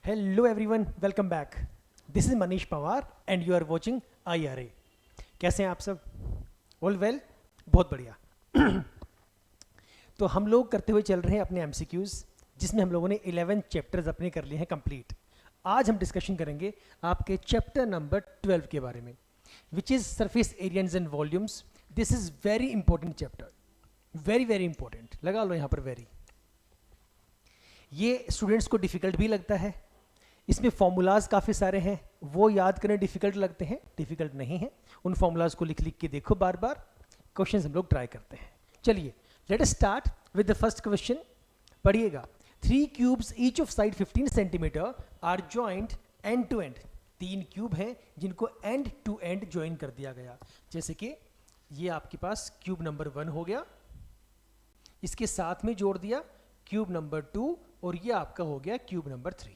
Hello everyone, welcome back. This is Manish Pawar and you are watching IRA. कैसे हैं आप सब? All well? बहुत बढ़िया. तो हम लोग करते हुए चल रहे हैं अपने MCQs, जिसमें हम लोगों ने 11 चैप्टर्स अपने कर लिए हैं कंप्लीट. आज हम डिस्कशन करेंगे आपके चैप्टर नंबर 12 के बारे में, which is surface areas and volumes. This is very important chapter, very very important. लगा लो यहाँ पर वेरी. ये स्टूडेंट्स को डिफ़िकल्ट भी लगता है. इसमें फॉर्मूलाज काफ़ी सारे हैं, वो याद करने डिफ़िकल्ट लगते हैं, डिफ़िकल्ट नहीं है. उन फॉर्मूलाज को लिख लिख के देखो बार बार. क्वेश्चन हम लोग ट्राई करते हैं. चलिए let us start with the first question. पढ़िएगा. 3 cubes each of side 15 centimetre are joint end to end. 3 cube हैं जिनको एंड टू एंड ज्वाइन कर दिया गया. जैसे कि ये आपके पास क्यूब नंबर 1 हो गया, इसके साथ में जोड़ दिया क्यूब नंबर 2, और ये आपका हो गया क्यूब नंबर 3.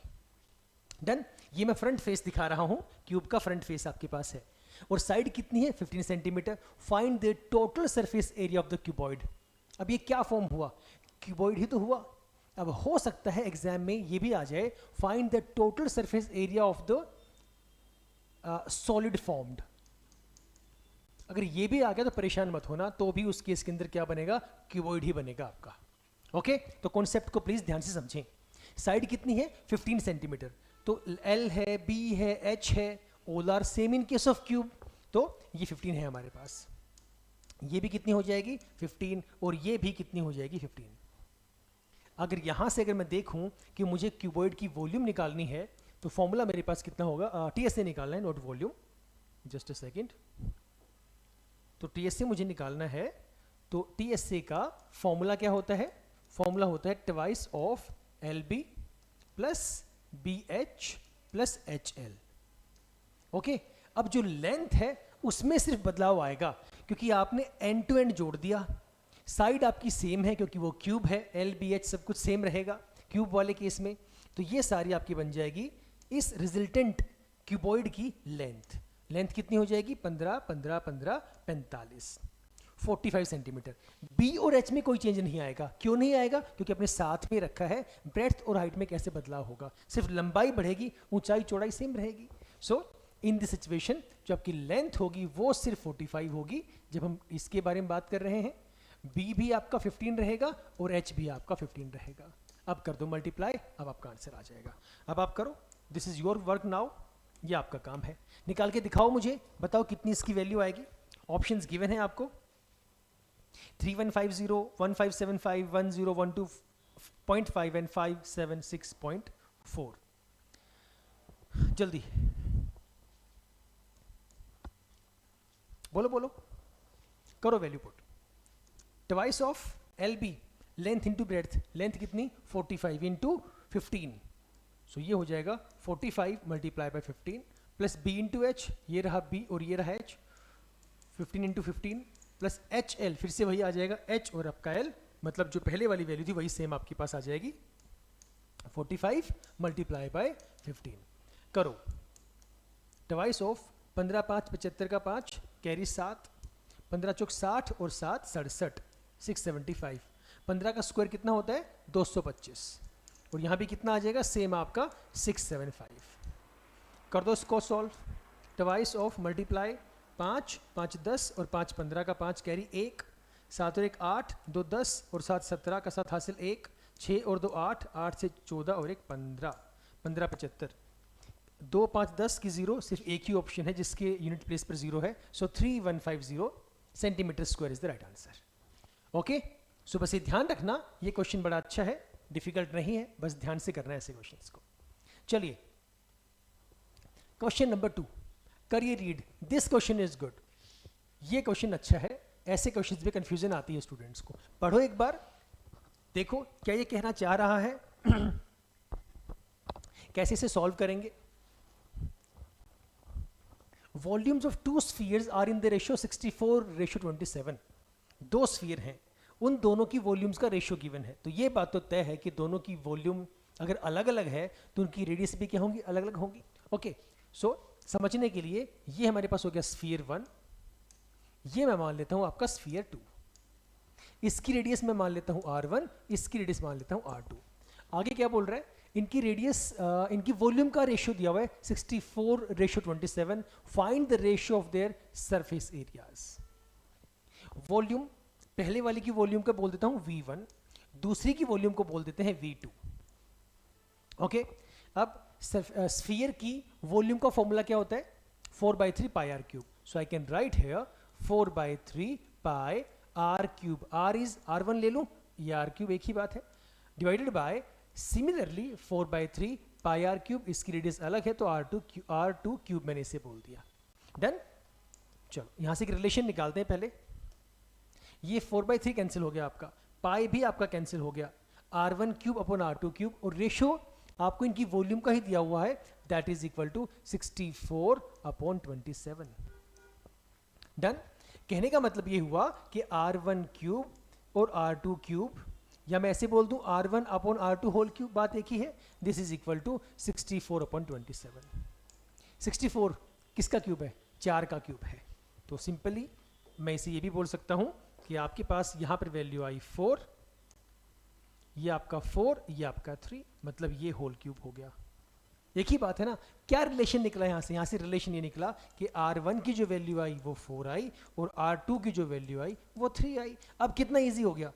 डन. ये मैं फ्रंट फेस दिखा रहा हूं, क्यूब का फ्रंट फेस आपके पास है, और साइड कितनी है 15 centimetre. Find the total surface area of the cuboid. अब ये क्या फॉर्म हुआ? क्यूबॉइड ही तो हुआ. अब हो सकता है एग्जाम में ये भी आ जाए, find the total surface area of the solid formed. अगर ये भी आ गया तो परेशान मत होना, तो भी उस केस के अंदर क्या बनेगा? क्यूबॉइड ही बनेगा आपका. ओके तो कॉन्सेप्ट को प्लीज ध्यान से समझें. साइड कितनी है 15 सेंटीमीटर, तो L है, B है, H है, all are same in case of cube. तो ये 15 है हमारे पास. ये भी कितनी हो जाएगी 15, और ये भी कितनी हो जाएगी 15. अगर यहां से अगर मैं देखूं कि मुझे क्यूबॉइड की वॉल्यूम निकालनी है, तो फॉर्मूला मेरे पास कितना होगा? TSA निकालना है, not volume. Just a second. तो TSA मुझे निकालना है, तो TSA का फॉर्मूला क्या होता है? फॉर्मूला होता है twice of LB plus BH plus HL. Okay. अब जो लेंथ है उसमें सिर्फ बदलाव आएगा, क्योंकि आपने एंड टू एंड जोड़ दिया. साइड आपकी सेम है क्योंकि वो क्यूब है, LBH सब कुछ सेम रहेगा क्यूब वाले केस में. तो ये सारी आपकी बन जाएगी इस रिजल्टेंट क्यूबॉइड की लेंथ. लेंथ कितनी हो जाएगी? 15 15 15 45, 45 सेंटीमीटर. बी और एच में कोई चेंज नहीं आएगा. क्यों नहीं आएगा? क्योंकि अपने साथ में रखा है. ब्रेड्थ और हाइट में कैसे बदलाव होगा? सिर्फ लंबाई बढ़ेगी, ऊंचाई चौड़ाई सेम रहेगी. सो इन दिस सिचुएशन जो आपकी लेंथ होगी वो सिर्फ 45 होगी जब हम इसके बारे में बात कर रहे हैं. बी भी आपका 15 रहेगा और एच भी आपका 15 रहेगा. अब कर दो मल्टीप्लाई, अब आपका आंसर आ जाएगा. अब आप करो. This is your work now. ये आपका काम है. निकाल के दिखाओ मुझे, बताओ कितनी इसकी वैल्यू आएगी. ऑप्शंस गिवन है आपको 3150, 1575, 1012.5 एंड 576.4. जल्दी बोलो बोलो, करो value put. Twice of LB length into breadth. Length कितनी? 45 इंटू 15. सो ये हो जाएगा 45 multiply by 15 plus B into H. ये रहा B और ये रहा H. 15 इंटू 15 प्लस HL, फिर से वही आ जाएगा H और आपका L, मतलब जो पहले वाली वैल्यू थी वही सेम आपके पास आ जाएगी. 45 मल्टीप्लाई बाय 15. करो. ट्वाइस ऑफ 15 5 75 का 5 कैरी 7, 15 चौक 60 और 7 67, 675. 15 का स्क्वायर कितना होता है? 225, और यहाँ भी कितना आ जाएगा? सेम आपका 675. कर दो इसको सॉल्व. ट्वाइस ऑफ मल्टीप्लाई 5 5 10 और 5 15 का 5 कैरी 1, 7 और 1 8, 2 10 और 7 17 का 7 हासिल 1, 6 और 2 8, 8 से 14 और 1 15, 15 75. 2 5 10 की 0, सिर्फ एक ही ऑप्शन है जिसके यूनिट प्लेस पर 0 है. So 3150 centimetre square is the right answer. Okay. So बस ये ध्यान रखना, ये क्वेश्चन बड़ा अच्छा है, डिफिकल्ट नहीं है, बस ध्यान से करना है ऐसे क्वेश्चंस को. चलिए क्वेश्चन नंबर 2 करिए read. This question is good. ये क्वेश्चन अच्छा है. ऐसे क्वेश्चंस में कंफ्यूजन आती है स्टूडेंट्स को. पढ़ो एक बार, देखो क्या ये कहना चाह रहा है. कैसे इसे सॉल्व करेंगे? Volumes of 2 spheres are in the ratio 64:27. 2 sphere हैं, उन दोनों की वॉल्यूम्स का रेशियो गिवन है. तो ये बात तो तय है कि दोनों की वॉल्यूम अगर अलग अलग है तो उनकी रेडियस भी क्या होंगी? अलग अलग होंगी. ओके. सो समझने के लिए ये हमारे पास हो गया स्फीयर 1, ये मैं मान लेता हूं आपका स्फीयर 2. इसकी रेडियस मैं मान लेता हूं R1, इसकी रेडियस मान लेता हूं R2. आगे क्या बोल रहा है? इनकी रेडियस इनकी वॉल्यूम का रेशियो दिया हुआ है 64:27. Find the ratio of their surface areas. Volume, पहले वाली की वॉल्यूम का बोल देता हूं V1, दूसरी की वॉल्यूम को बोल देते हैं V2. ओके, अब स्फीयर की वॉल्यूम का फॉर्मूला क्या होता है? 4/3 pi r cube. So I can write here 4/3 pi r cube. R is R1 ले लूं या R cube एक ही बात है, divided by similarly 4/3 pi r cube. इसकी रेडियस अलग है तो R2 क्यूब मैंने इसे बोल दिया. डन. चलो यहां से एक रिलेशन निकालते हैं. पहले ये 4/3 कैंसिल हो गया आपका, पाई भी आपका कैंसिल हो गया, R1 cube upon R2 cube, और रेशो आपको इनकी वॉल्यूम का ही दिया हुआ है, that is equal to 64/27. Done. कहने का मतलब ये हुआ कि R1 क्यूब और R2 क्यूब, या मैं ऐसे बोल दूं R1 upon R2 whole cube, बात एक ही है. This is equal to 64/27. 64 किसका क्यूब है? 4 का क्यूब है. तो सिंपली मैं इसे ये भी बोल सकता हूं कि आपके पास यहां पर वैल्यू आई 4, ये आपका 4, ये आपका 3, मतलब ये होल क्यूब हो गया. एक ही बात है ना. क्या रिलेशन निकला यहां से? यहां से रिलेशन ये निकला कि R1 की जो वैल्यू आई वो 4 आई और R2 की जो वैल्यू आई वो 3 आई. अब कितना इजी हो गया,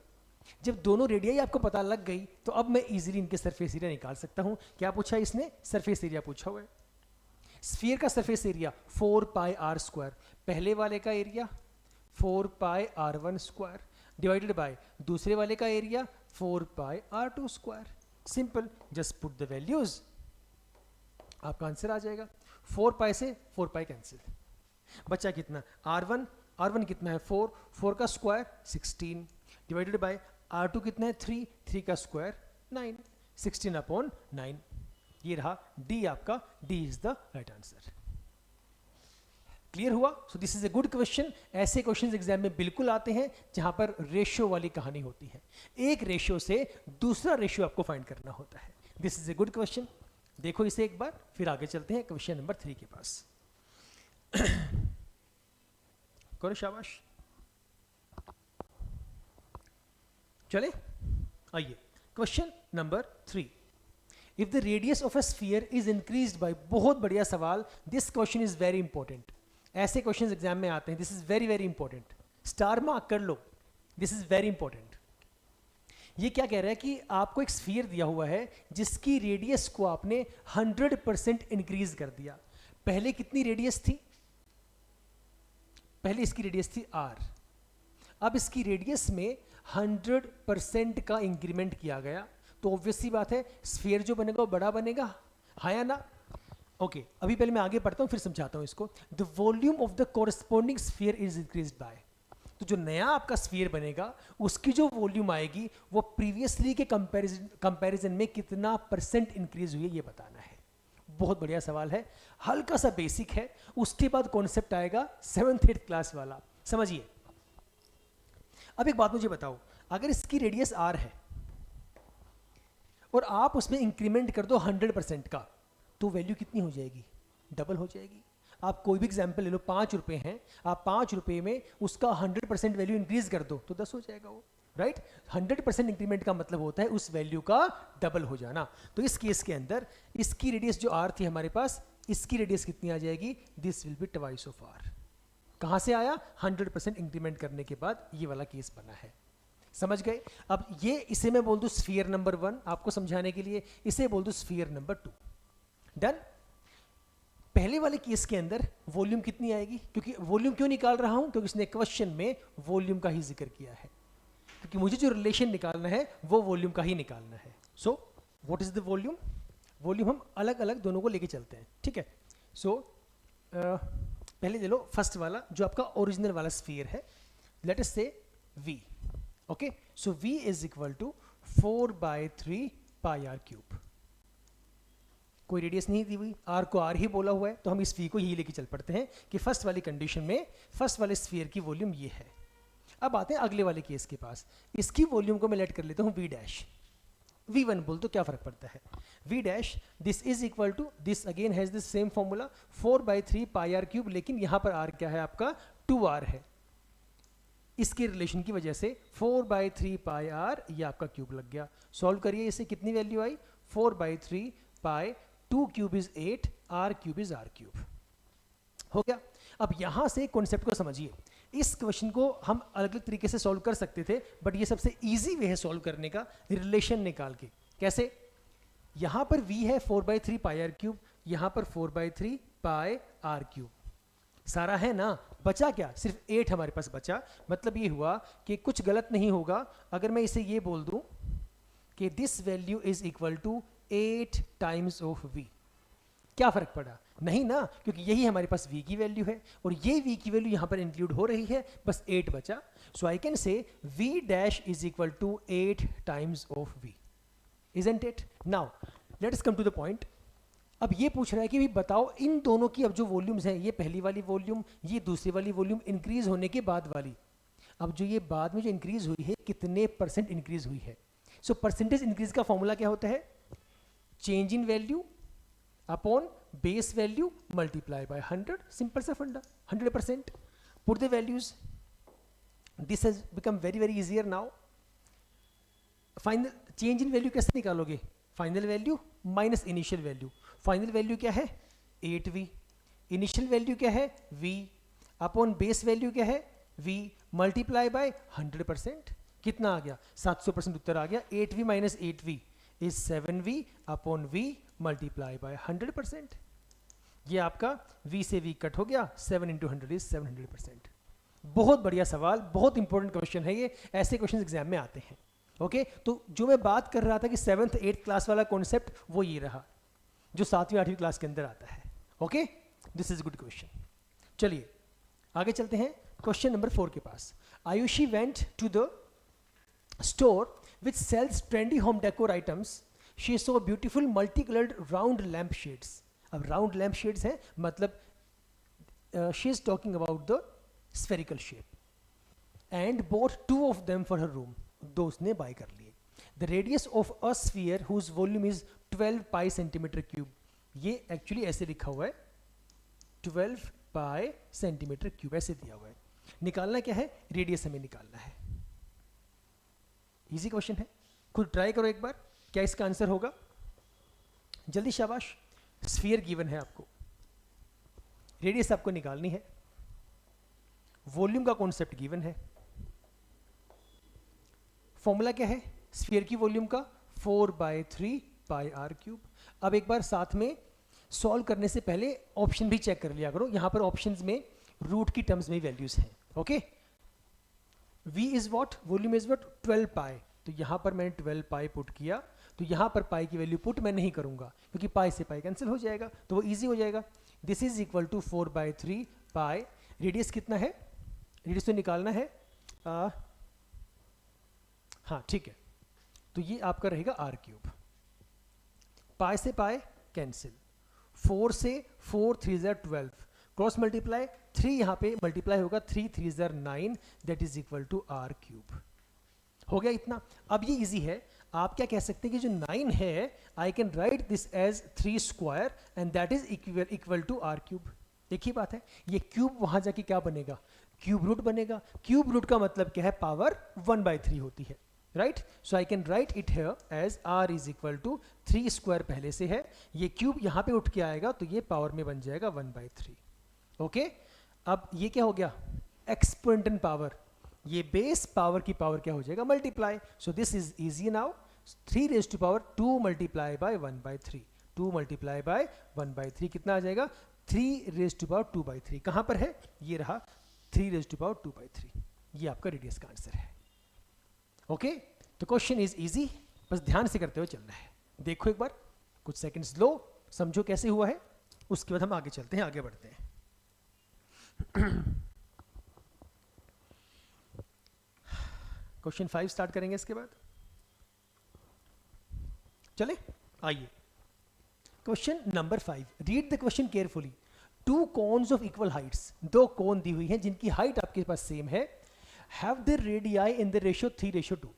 जब दोनों रेडियाई आपको पता लग गई तो अब मैं इजीली इनके सरफेस एरिया निकाल सकता हूं. क्या पूछा इसने? सरफेस एरिया पूछा हुआ है. स्फीयर का surface area 4 pi r square, पहले वाले का area 4 pi r1 square divided by दूसरे वाले का area 4 pi r2 square. Simple, just put the values, आपका आंसर आ जाएगा. 4 pi से 4 pi कैंसिल, बचा कितना? R1 कितना है? 4 का स्क्वायर 16 डिवाइडेड बाय R2 कितना है? 3 का स्क्वायर 9, 16/9. ये रहा D आपका. D is the right answer. Clear हुआ? So this is a good question. ऐसे क्वेश्चन एग्जाम में बिल्कुल आते हैं जहां पर रेशियो वाली कहानी होती है, एक रेशियो से दूसरा रेशियो आपको फाइंड करना होता है. This is a good question. देखो इसे एक बार, फिर आगे चलते हैं क्वेश्चन नंबर 3 के पास. करो शाबाश. चले आइए, question number 3. If the radius of a sphere is increased by, बहुत बढ़िया सवाल. This question is very important. ऐसे क्वेश्चंस एग्जाम में आते हैं. This is very very important. Star mark कर लो. This is very important. ये क्या कह रहा है कि आपको एक स्फीयर दिया हुआ है जिसकी रेडियस को आपने 100% इंक्रीज कर दिया. पहले कितनी रेडियस थी? पहले इसकी रेडियस थी r. अब इसकी रेडियस में 100% का इंक्रीमेंट किया गया, तो ऑब्वियस सी बात है स्फीयर जो बनेगा वो बड़ा बनेगा, हाँ या ना? ओके, अभी पहले मैं आगे पढ़ता हूं फिर समझाता हूं इसको. The volume of the corresponding sphere is increased bye. तो जो नया आपका स्फीयर बनेगा उसकी जो वॉल्यूम आएगी वो प्रीवियसली के कंपैरिजन में कितना % इंक्रीज हुई है ये बताना है. बहुत बढ़िया सवाल है, हल्का सा बेसिक है, उसके बाद कॉन्सेप्ट आएगा 7th 8th क्लास वाला. समझिए. अब एक बात मुझे बताओ, अगर इसकी रेडियस r है और आप उसमें इंक्रीमेंट कर दो 100% का, तो वैल्यू कितनी हो जाएगी? डबल हो जाएगी. आप कोई भी एग्जाम्पल ले लो, 5 रुपए हैं, आप 5 रुपए में उसका 100% वैल्यू इंक्रीज कर दो तो 10 हो जाएगा वो, राइट? 100% इंक्रीमेंट का मतलब होता है उस वैल्यू का डबल हो जाना. तो इस केस के अंदर इसकी रेडियस जो r थी हमारे पास, इसकी रेडियस कितनी आ जाएगी? This will be twice of r. कहां से आया? 100% इंक्रीमेंट करने के बाद ये वाला केस बना है. समझ गए? अब ये इसे मैं बोल दूं स्फीयर नंबर 1 आपको समझाने के लिए, इसे बोल दूं स्फीयर नंबर 2. डन. पहले वाले केस के अंदर वॉल्यूम कितनी आएगी? क्योंकि वॉल्यूम क्यों निकाल रहा हूं? क्योंकि इसने क्वेश्चन में वॉल्यूम का ही जिक्र किया है, क्योंकि मुझे जो रिलेशन निकालना है वो वॉल्यूम का ही निकालना है. So what is the volume? Volume हम अलग अलग दोनों को लेके चलते हैं, ठीक है? सो पहले ले लो फर्स्ट वाला जो आपका ओरिजिनल वाला स्फीयर है. लेट अस से V. Okay, so V is equal to 4/3 pi r cube. कोई रेडियस नहीं दी हुई, r को r ही बोला हुआ है, तो हम इस V को यही लेके चल पड़ते हैं कि फर्स्ट वाली कंडीशन में फर्स्ट वाले स्फीयर की वॉल्यूम ये है. अब आते हैं अगले वाले केस के पास. इसकी वॉल्यूम को मैं लेट कर लेता हूं V डैश. V1 बोल तो क्या फर्क पड़ता है? V dash, this is equal to, this again has this same formula 4/3 pi r cube, लेकिन यहां पर r क्या है आपका? 2r है. इसके रिलेशन की वजह से 4/3 pi r ये आपका क्यूब लग गया. सॉल्व करिए इसे, कितनी value I? 4/3 pi 2 cube is 8, r cube is r cube. हो गया। अब यहां से कॉन्सेप्ट को समझिए। इस क्वेश्चन को हम अलग अलग तरीके से सॉल्व कर सकते थे, बट ये सबसे इजी वे है सॉल्व करने का, रिलेशन निकाल के। कैसे? यहां पर v है 4/3 पाई r क्यूब, यहां पर 4/3 पाई r क्यूब, सारा है ना। बचा क्या? सिर्फ 8 हमारे पास बचा। मतलब ये हुआ कि कुछ गलत नहीं होगा अगर मैं इसे ये बोल दूं कि this value is equal to 8 times of v। क्या फर्क पड़ा? नहीं ना, क्योंकि यही हमारे पास v की वैल्यू है और ये v की वैल्यू यहां पर इंक्लूड हो रही है, बस 8 बचा। So I can say v dash is equal to 8 times of v, isn't it? Now let's come to the point. अब ये पूछ रहा है कि भी बताओ इन दोनों की अब जो वॉल्यूम्स हैं, ये पहली वाली वॉल्यूम, ये दूसरी वाली वॉल्यूम इंक्रीज होने के बाद वाली, अब जो ये बाद में जो इंक्रीज हुई है कितने परसेंट इंक्रीज हुई है। सो परसेंटेज इंक्रीज का फॉर्मूला क्या होता है? Change in value upon base value multiply by 100, simple सा फंडा, 100%। Put the values, this has become very very easier now. Final change in value कैसे निकालोगे? Final value minus initial value. Final value क्या है? 8v। Initial value क्या है? v upon base value क्या है? v multiply by 100%। कितना आ गया? 700% उत्तर आ गया। 8v minus 8v is 7v upon v multiply by 100%। ये आपका v से v कट हो गया, 7 इंटू 100 इज 700%। बहुत बढ़िया सवाल, बहुत इंपॉर्टेंट क्वेश्चन है ये, ऐसे क्वेश्चन एग्जाम में आते हैं। ओके तो जो मैं बात कर रहा था कि 7th 8th क्लास वाला कॉन्सेप्ट, वो ये रहा जो 7वीं 8वीं क्लास के अंदर आता है। Okay, this is good question. चलिए आगे चलते हैं क्वेश्चन नंबर 4 के पास। Ayushi went to the store which sells trendy home decor items, she saw beautiful multi coloured round lamp shades. अब राउंड लैम्प शेड्स है मतलब she is talking about the spherical shape and bought 2 of them for her room. दो उसने buy कर लिए। The radius of a sphere whose volume is 12 pi centimetre cube. ये actually ऐसे लिखा हुआ है 12 पाई सेंटीमीटर क्यूब, ऐसे दिया हुआ है। निकालना क्या है? रेडियस हमें निकालना है। इजी क्वेश्चन है, खुद ट्राई करो एक बार, क्या इसका आंसर होगा? जल्दी शाबाश। स्फीयर गिवन है आपको, रेडियस आपको निकालनी है, वॉल्यूम का कॉन्सेप्ट गिवन है। फॉर्मूला क्या है स्फीयर की वॉल्यूम का? 4/3 पाई r क्यूब। अब एक बार साथ में सॉल्व करने से पहले ऑप्शन भी चेक कर लिया करो। यहां पर ऑप्शंस में रूट की टर्म्स में वैल्यूज हैं। Okay, v is what? Volume is what? 12 पाई। तो यहां पर मैंने 12 पाई पुट किया, तो यहां पर पाई की वैल्यू पुट मैं नहीं करूंगा क्योंकि पाई से पाई कैंसिल हो जाएगा, तो वो इजी हो जाएगा। This is equal to 4/3 pi. Radius कितना है? रेडियस तो निकालना है, हाँ ठीक है, तो ये आपका रहेगा r क्यूब। पाई से पाई कैंसिल, 4 से 4 3 12, क्रॉस मल्टीप्लाई 3 यहाँ पे मल्टीप्लाई होगा, 3 3 9, that is equal to r cube. हो गया इतना। अब ये इजी है, आप क्या कह सकते हैं कि जो 9 है I can write this as 3 square and that is equal to r cube. एक ही बात है, ये क्यूब वहां जाके क्या बनेगा? क्यूब रूट बनेगा। क्यूब रूट का मतलब क्या है? पावर 1/3 होती है, right? So I can write it here as r is equal to 3 square पहले से है, ये क्यूब यहाँ पे उठ के आएगा तो ये पावर में बन जाएगा 1/3। ओके, अब ये क्या हो गया? एक्सपोनेंट पावर, ये बेस पावर की पावर क्या हो जाएगा? Multiply. So this is easy now. 3 raise to power 2 multiply by 1/3, 2 multiply by 1/3 कितना आ जाएगा? 3 रेज टू पावर 2/3। कहाँ पर है? ये रहा 3 रेज टू पावर 2/3। ये आपका रेडियस का आंसर है। ओके, तो क्वेश्चन इज इजी, बस ध्यान से करते हुए चलना है। देखो एक बार, कुछ सेकंड्स लो, समझो कैसे हुआ है, उसके बाद हम आगे चलते हैं, आगे बढ़ते हैं। क्वेश्चन 5 स्टार्ट करेंगे इसके बाद। चले आइए, question number 5। Read the question carefully. 2 cones of equal heights, 2 cone दी हुई हैं जिनकी हाइट आपके पास सेम है, have the radii in the ratio 3:2।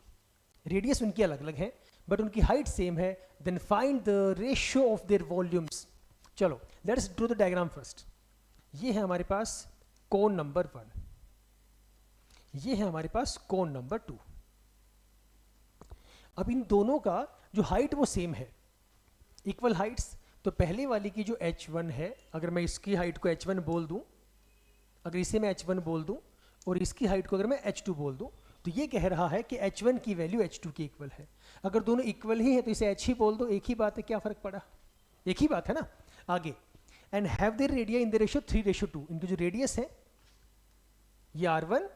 Radius उनकी अलग अलग है बट उनकी हाइट सेम है। Then find the ratio of their volumes. चलो let's draw the diagram first. ये है हमारे पास कोन नंबर 1, ये है हमारे पास कोन नंबर 2। अब इन दोनों का जो हाइट वो सेम है, इक्वल हाइट्स, तो पहले वाली की जो h1 है, अगर मैं इसकी हाइट को h1 बोल दूं, अगर इसे मैं h1 बोल दूं और इसकी हाइट को अगर मैं h2 बोल दूं, तो ये कह रहा है कि h1 की वैल्यू h2 की इक्वल है। अगर दोनों इक्वल ही है तो इसे h ही बोल दो, एक ही बात है, क्या फर्क पड़ा, एक ही बात है ना। आगे, and have their radii in the ratio 3:2, इनकी जो रेडियस है ये r1,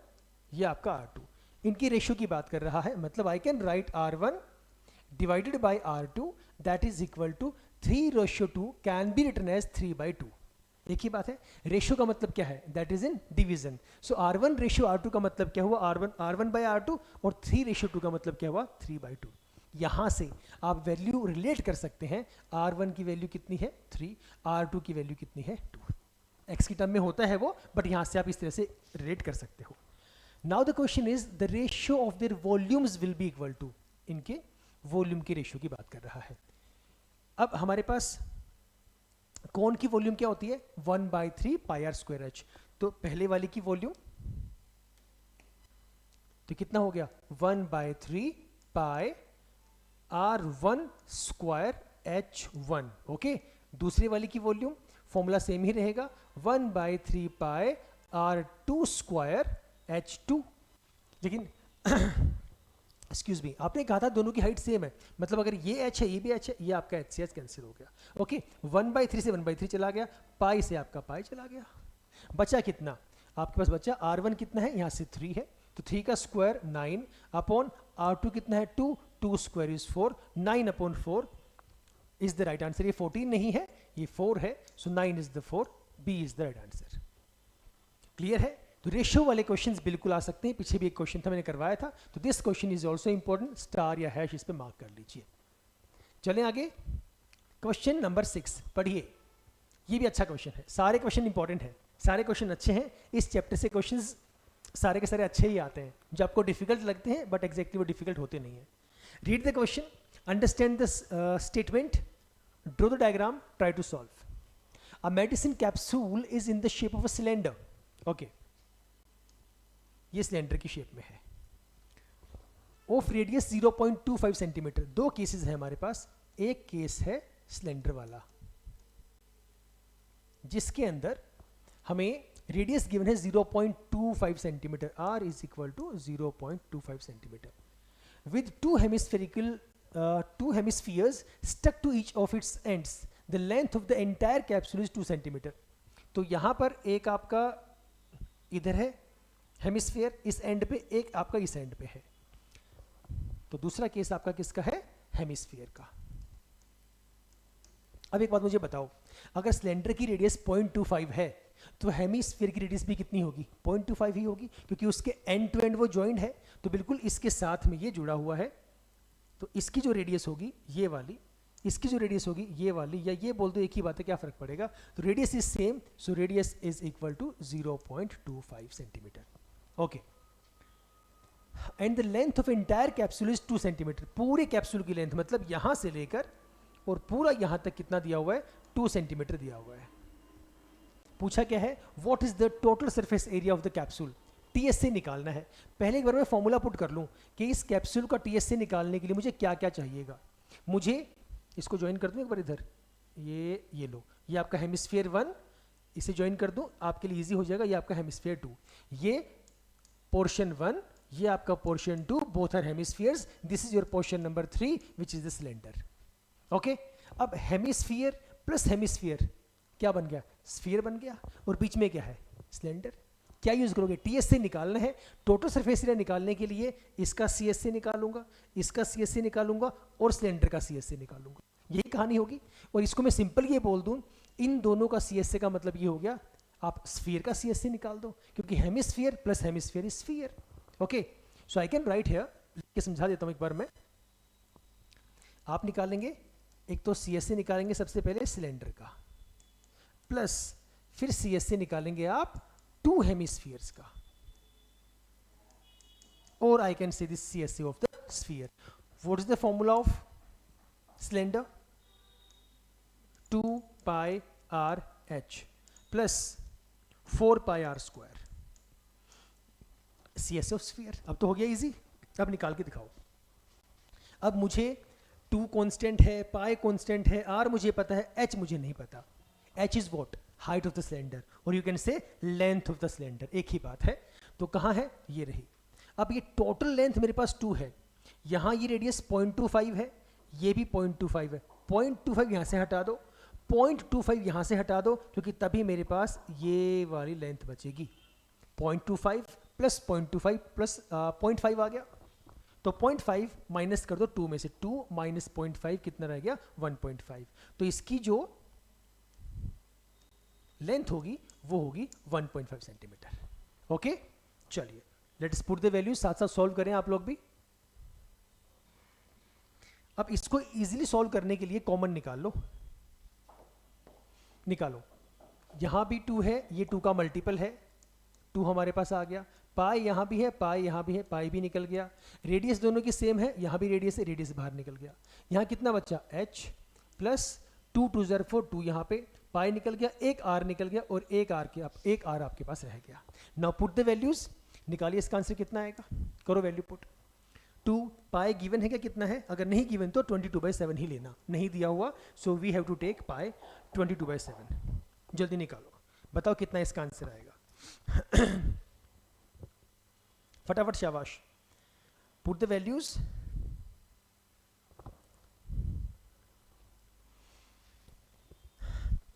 ये आपका r2, इनकी रेशियो की बात कर रहा है। मतलब I can write r1 divided by r2 that is equal to 3:2 can be written as 3/2। एक ही बात है, रेशियो का मतलब क्या है, that is in division. So r1 ratio r2 का मतलब क्या हुआ, r1 बाय r2, और 3:2 का मतलब क्या हुआ, 3/2। यहां से आप वैल्यू रिलेट कर सकते हैं, r1 की वैल्यू कितनी है 3, r2 की वैल्यू कितनी है 2। x की टर्म में होता है वो, बट यहां से आप इस तरह से रिलेट कर सकते हो। Now the question is the ratio of their volumes will be equal to, इनके वॉल्यूम के रेशियो की बात कर रहा है। अब हमारे पास कोन की वॉल्यूम क्या होती है, 1/3 πr² h। तो पहले वाले की वॉल्यूम तो कितना हो गया, 1/3 पाई r1² h1। ओके, दूसरे वाले की वॉल्यूम फॉर्मूला सेम ही रहेगा, 1/3 पाई r2² h2। लेकिन एक्सक्यूज मी, आपने कहा था दोनों की हाइट सेम है, मतलब अगर ये h है ये भी h है, ये आपका h से h कैंसिल हो गया। ओके, 1/3 से 1/3 चला गया, पाई से आपका पाई चला गया, बचा कितना आपके पास, बचा r1 कितना है, यहाँ से 3 है, तो 3 का स्क्वायर 9 अपॉन r2 कितना है 2, 2 square is 4, 9/4 is the right answer. ये 14 नहीं है, ये 4 है, so 9 is the 4, B is the right answer. Clear है। तो रेशियो वाले क्वेश्चंस बिल्कुल आ सकते हैं, पीछे भी एक क्वेश्चन था मैंने करवाया था, तो this question is also important, star या हैश इस पे मार्क कर लीजिए। चलें आगे, क्वेश्चन नंबर 6 पढ़िए। ये भी अच्छा क्वेश्चन है, सारे क्वेश्चन इंपॉर्टेंट है, सारे क्वेश्चन अच्छे हैं, इस चैप्टर से क्वेश्चंस सारे के सारे अच्छे ही आते हैं, जो आपको डिफिकल्ट लगते हैं बट एग्जैक्टली वो डिफिकल्ट होते नहीं है। Read the question, understand the statement, draw the diagram, try to solve. A medicine capsule is in the shape of a cylinder. Okay, ये सिलेंडर की शेप में है, ऑफ रेडियस 0.25 सेंटीमीटर। दो cases है हमारे पास, एक केस है सिलेंडर वाला जिसके अंदर हमें रेडियस गिवन है 0.25 centimetre, r is equal to 0.25 centimetre, with two hemispheres stuck to each of its ends, the length of the entire capsule is 2 centimetre. तो यहां पर एक आपका इधर है हेमिस्फीयर इस एंड पे, एक आपका इस एंड पे है, तो दूसरा केस आपका किसका है, हेमिस्फीयर का। अब एक बात मुझे बताओ, अगर सिलेंडर की रेडियस 0.25 है तो हेमिस्फीयर की रेडियस भी कितनी होगी, 0.25 ही होगी, क्योंकि उसके एंड टू एंड वो जॉइंट है, तो बिल्कुल इसके साथ में ये जुड़ा हुआ है, तो इसकी जो रेडियस होगी ये वाली, इसकी जो रेडियस होगी ये वाली, या ये बोल दो एक ही बात है, क्या फर्क पड़ेगा। तो radius is same, so radius is equal to 0.25 centimetre. Okay, and the length of entire capsule is 2 centimetre. पूरे कैप्सूल की लेंथ मतलब यहां से लेकर और पूरा यहां तक कितना दिया हुआ है, 2 सेंटीमीटर दिया हुआ है। पूछा क्या है, what is the total surface area of the capsule. TSA निकालना है। पहले एक बार मैं फॉर्मूला पुट कर लूं कि इस कैप्सूल का टीएसए निकालने के लिए मुझे क्या क्या चाहिएगा। मुझे इसको ज्वाइन कर दूं एक बार इधर, ये लो, ये आपका हेमिस्फीयर 1, इसे ज्वाइन कर दूं आपके लिए इजी हो जाएगा, ये आपका हेमिस्फीयर 2, ये पोर्शन 1, ये आपका portion 2, both are hemispheres, this is your portion number 3 which is the cylinder. Okay, अब हेमिस्फीयर प्लस हेमिस्फीयर क्या बन गया, स्फीयर बन गया, और बीच में क्या है, सिलेंडर। क्या यूज करोगे, टीएसए निकालना है। टोटल सरफेस एरिया निकालने के लिए इसका सीएसए निकालूंगा, इसका सीएसए निकालूंगा और सिलेंडर का सीएसए निकालूंगा, यही कहानी होगी। और इसको मैं सिंपल ये बोल दूं, इन दोनों का सीएसए का मतलब ये हो गया, आप स्फीयर का सीएसए निकाल दो, क्योंकि hemisphere plus hemisphere is sphere. Okay, so I can right here, लिख समझा देता हूं एक बार मैं। आप निकालेंगे, एक तो सीएसए निकालेंगे सबसे पहले सिलेंडर का, प्लस फिर सीएसए निकालेंगे आप 2 हेमिस्फीयर्स का, और I can say this CSA of the sphere. What is the formula of cylinder, 2 pi r h plus 4 pi are square, CSA of sphere. अब तो हो गया इजी, अब निकाल के दिखाओ। अब मुझे 2 कांस्टेंट है, पाई कांस्टेंट है, आर मुझे पता है, एच मुझे नहीं पता. H is what? Height of the cylinder, और you can say length of the cylinder, एक ही बात है. तो कहाँ है? ये रही. अब ये टोटल लेंथ मेरे पास 2 है, यहाँ ये रेडियस 0.25 है, ये भी 0.25 है. 0.25 यहाँ से हटा दो, 0.25 यहाँ से हटा दो, क्योंकि तभी मेरे पास ये वाली लेंथ बचेगी. 0.25 प्लस 0.25 प्लस 0.5 आ गया, तो 0.5 माइनस कर दो 2 में से, 2 माइनस 0.5 कितना रह गया? 1.5. तो इसकी जो लेंथ होगी वो होगी 1.5 सेंटीमीटर. ओके, चलिए लेट्स पुट द वैल्यू, साथ साथ सॉल्व करें आप लोग भी. अब इसको इजीली सॉल्व करने के लिए कॉमन निकाल लो. निकालो, यहां भी 2 है, ये 2 का मल्टीपल है, 2 हमारे पास आ गया. पाई यहां भी है, पाई यहां भी है, पाई भी निकल गया. रेडियस दोनों की सेम है, यहां भी रेडियस है, रेडियस बाहर निकल गया. यहां कितना बचा? h प्लस 2 2 0 4, 2 यहां पे, पाई निकल गया, एक r निकल गया, और एक r आपके पास रह गया. नाउ पुट द वैल्यूज, निकालिए इसका आंसर कितना आएगा. करो वैल्यू पुट. 2 पाई गिवन है क्या? कितना है? अगर नहीं गिवन तो 22/7 ही लेना, नहीं दिया हुआ so we have to take pi 22/7. जल्दी निकालो, बताओ कितना इसका आंसर आएगा. फटाफट, शाबाश. Put the values.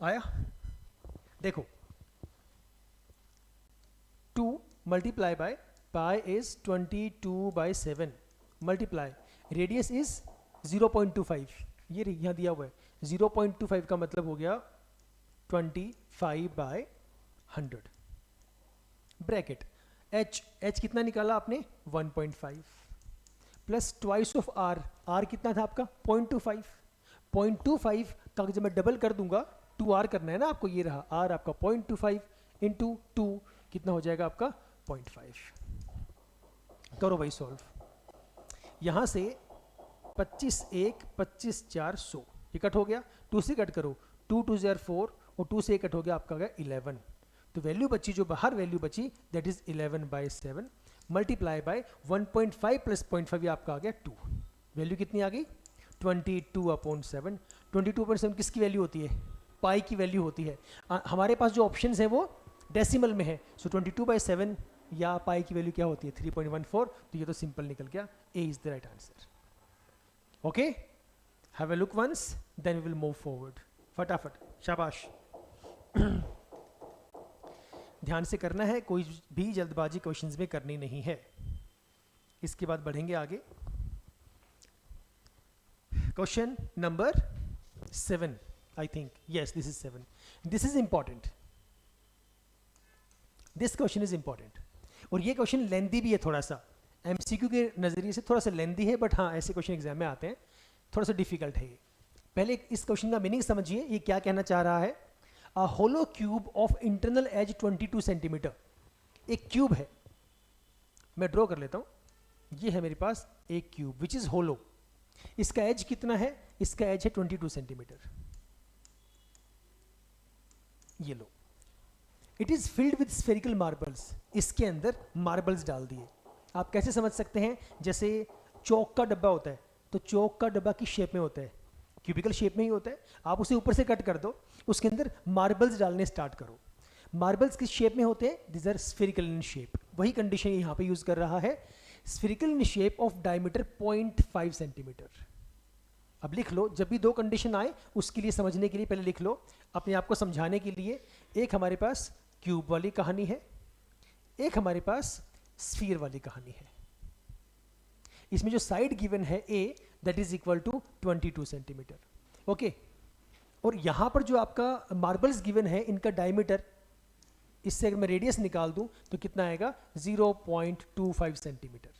आया? देखो, 2 multiply by pi is 22/7 multiply radius is 0.25, ये यहाँ दिया हुआ है. 0.25 का मतलब हो गया 25/100 ब्रैकेट. h कितना निकाला आपने? 1.5 प्लस ट्वाइस ऑफ r कितना था आपका? 0.25. 0.25 का जब मैं डबल कर दूंगा, 2r करना है ना आपको, ये रहा r आपका 0.25 इंटू 2 कितना हो जाएगा आपका? 0.5. करो भाई सॉल्व. यहां से 25 1 25 4 100 ये कट हो गया. 2 से कट करो, 2 2 0 4, और 2 से कट हो गया आपका 11. तो वैल्यू बची, जो बाहर वैल्यू बची, that is 11/7 multiply by 1.5 plus 0.5 आपका आ गया 2. वैल्यू कितनी आ गई? 22/7. 22/7 किसकी वैल्यू होती है? पाई की वैल्यू होती है. हमारे पास जो ऑप्शंस हैं वो डेसिमल में है, सो 22/7 या पाई की वैल्यू क्या होती है? 3.14. तो ये तो सिंपल निकल गया, A is the right answer. Okay, have a look once, then we will move forward. फटाफट, शाबाश. ध्यान से करना है, कोई भी जल्दबाजी क्वेश्चंस में करनी नहीं है. इसके बाद बढ़ेंगे आगे. Question number 7, I think, yes this is 7. This is important. This question is important, और ये क्वेश्चन लेंदी भी है थोड़ा सा, एमसीक्यू के नजरिए से थोड़ा सा लेंदी है, बट हाँ ऐसे क्वेश्चन एग्जाम में आते हैं, थोड़ा सा डिफिकल्ट है ये. पहले इस क्वेश्चन का मीनिंग समझिए, ये क्या कहना चाह रहा है. A hollow cube of internal edge 22 centimetre. एक क्यूब है, मैं ड्रॉ कर लेता हूं. ये है मेरे पास एक क्यूब विच इज होलो. इसका एज कितना है? इसका एज है 22 सेंटीमीटर. ये लो, it is filled with spherical marbles. इसके अंदर मार्बल्स डाल दिए. आप कैसे समझ सकते हैं? जैसे चौक का डब्बा होता है, तो चौक का डब्बा किस शेप में होता है? क्यूबिकल शेप में ही होता है. आप उसे ऊपर से कट कर दो, उसके अंदर मार्बल्स डालने स्टार्ट करो. मार्बल्स किस शेप में होते हैं? This are spherical in shape. वही कंडीशन यहाँ पे यूज कर रहा है, spherical in shape of diameter 0.5 centimetre. अब लिख लो, जब भी दो कंडीशन आए उसके लिए समझने के लिए पहले लिख लो, अपने आप को समझाने के लिए. एक हमारे पास क्यूब वाली कहानी है, एक हमारे पास स्फीयर वाली कहानी है. इसमें जो साइड गिवन है A, that is equal to 22 centimetre. Okay, और यहां पर जो आपका मार्बल्स गिवन है, इनका डायमीटर, इससे अगर मैं रेडियस निकाल दूं तो कितना आएगा? 0.25 सेंटीमीटर.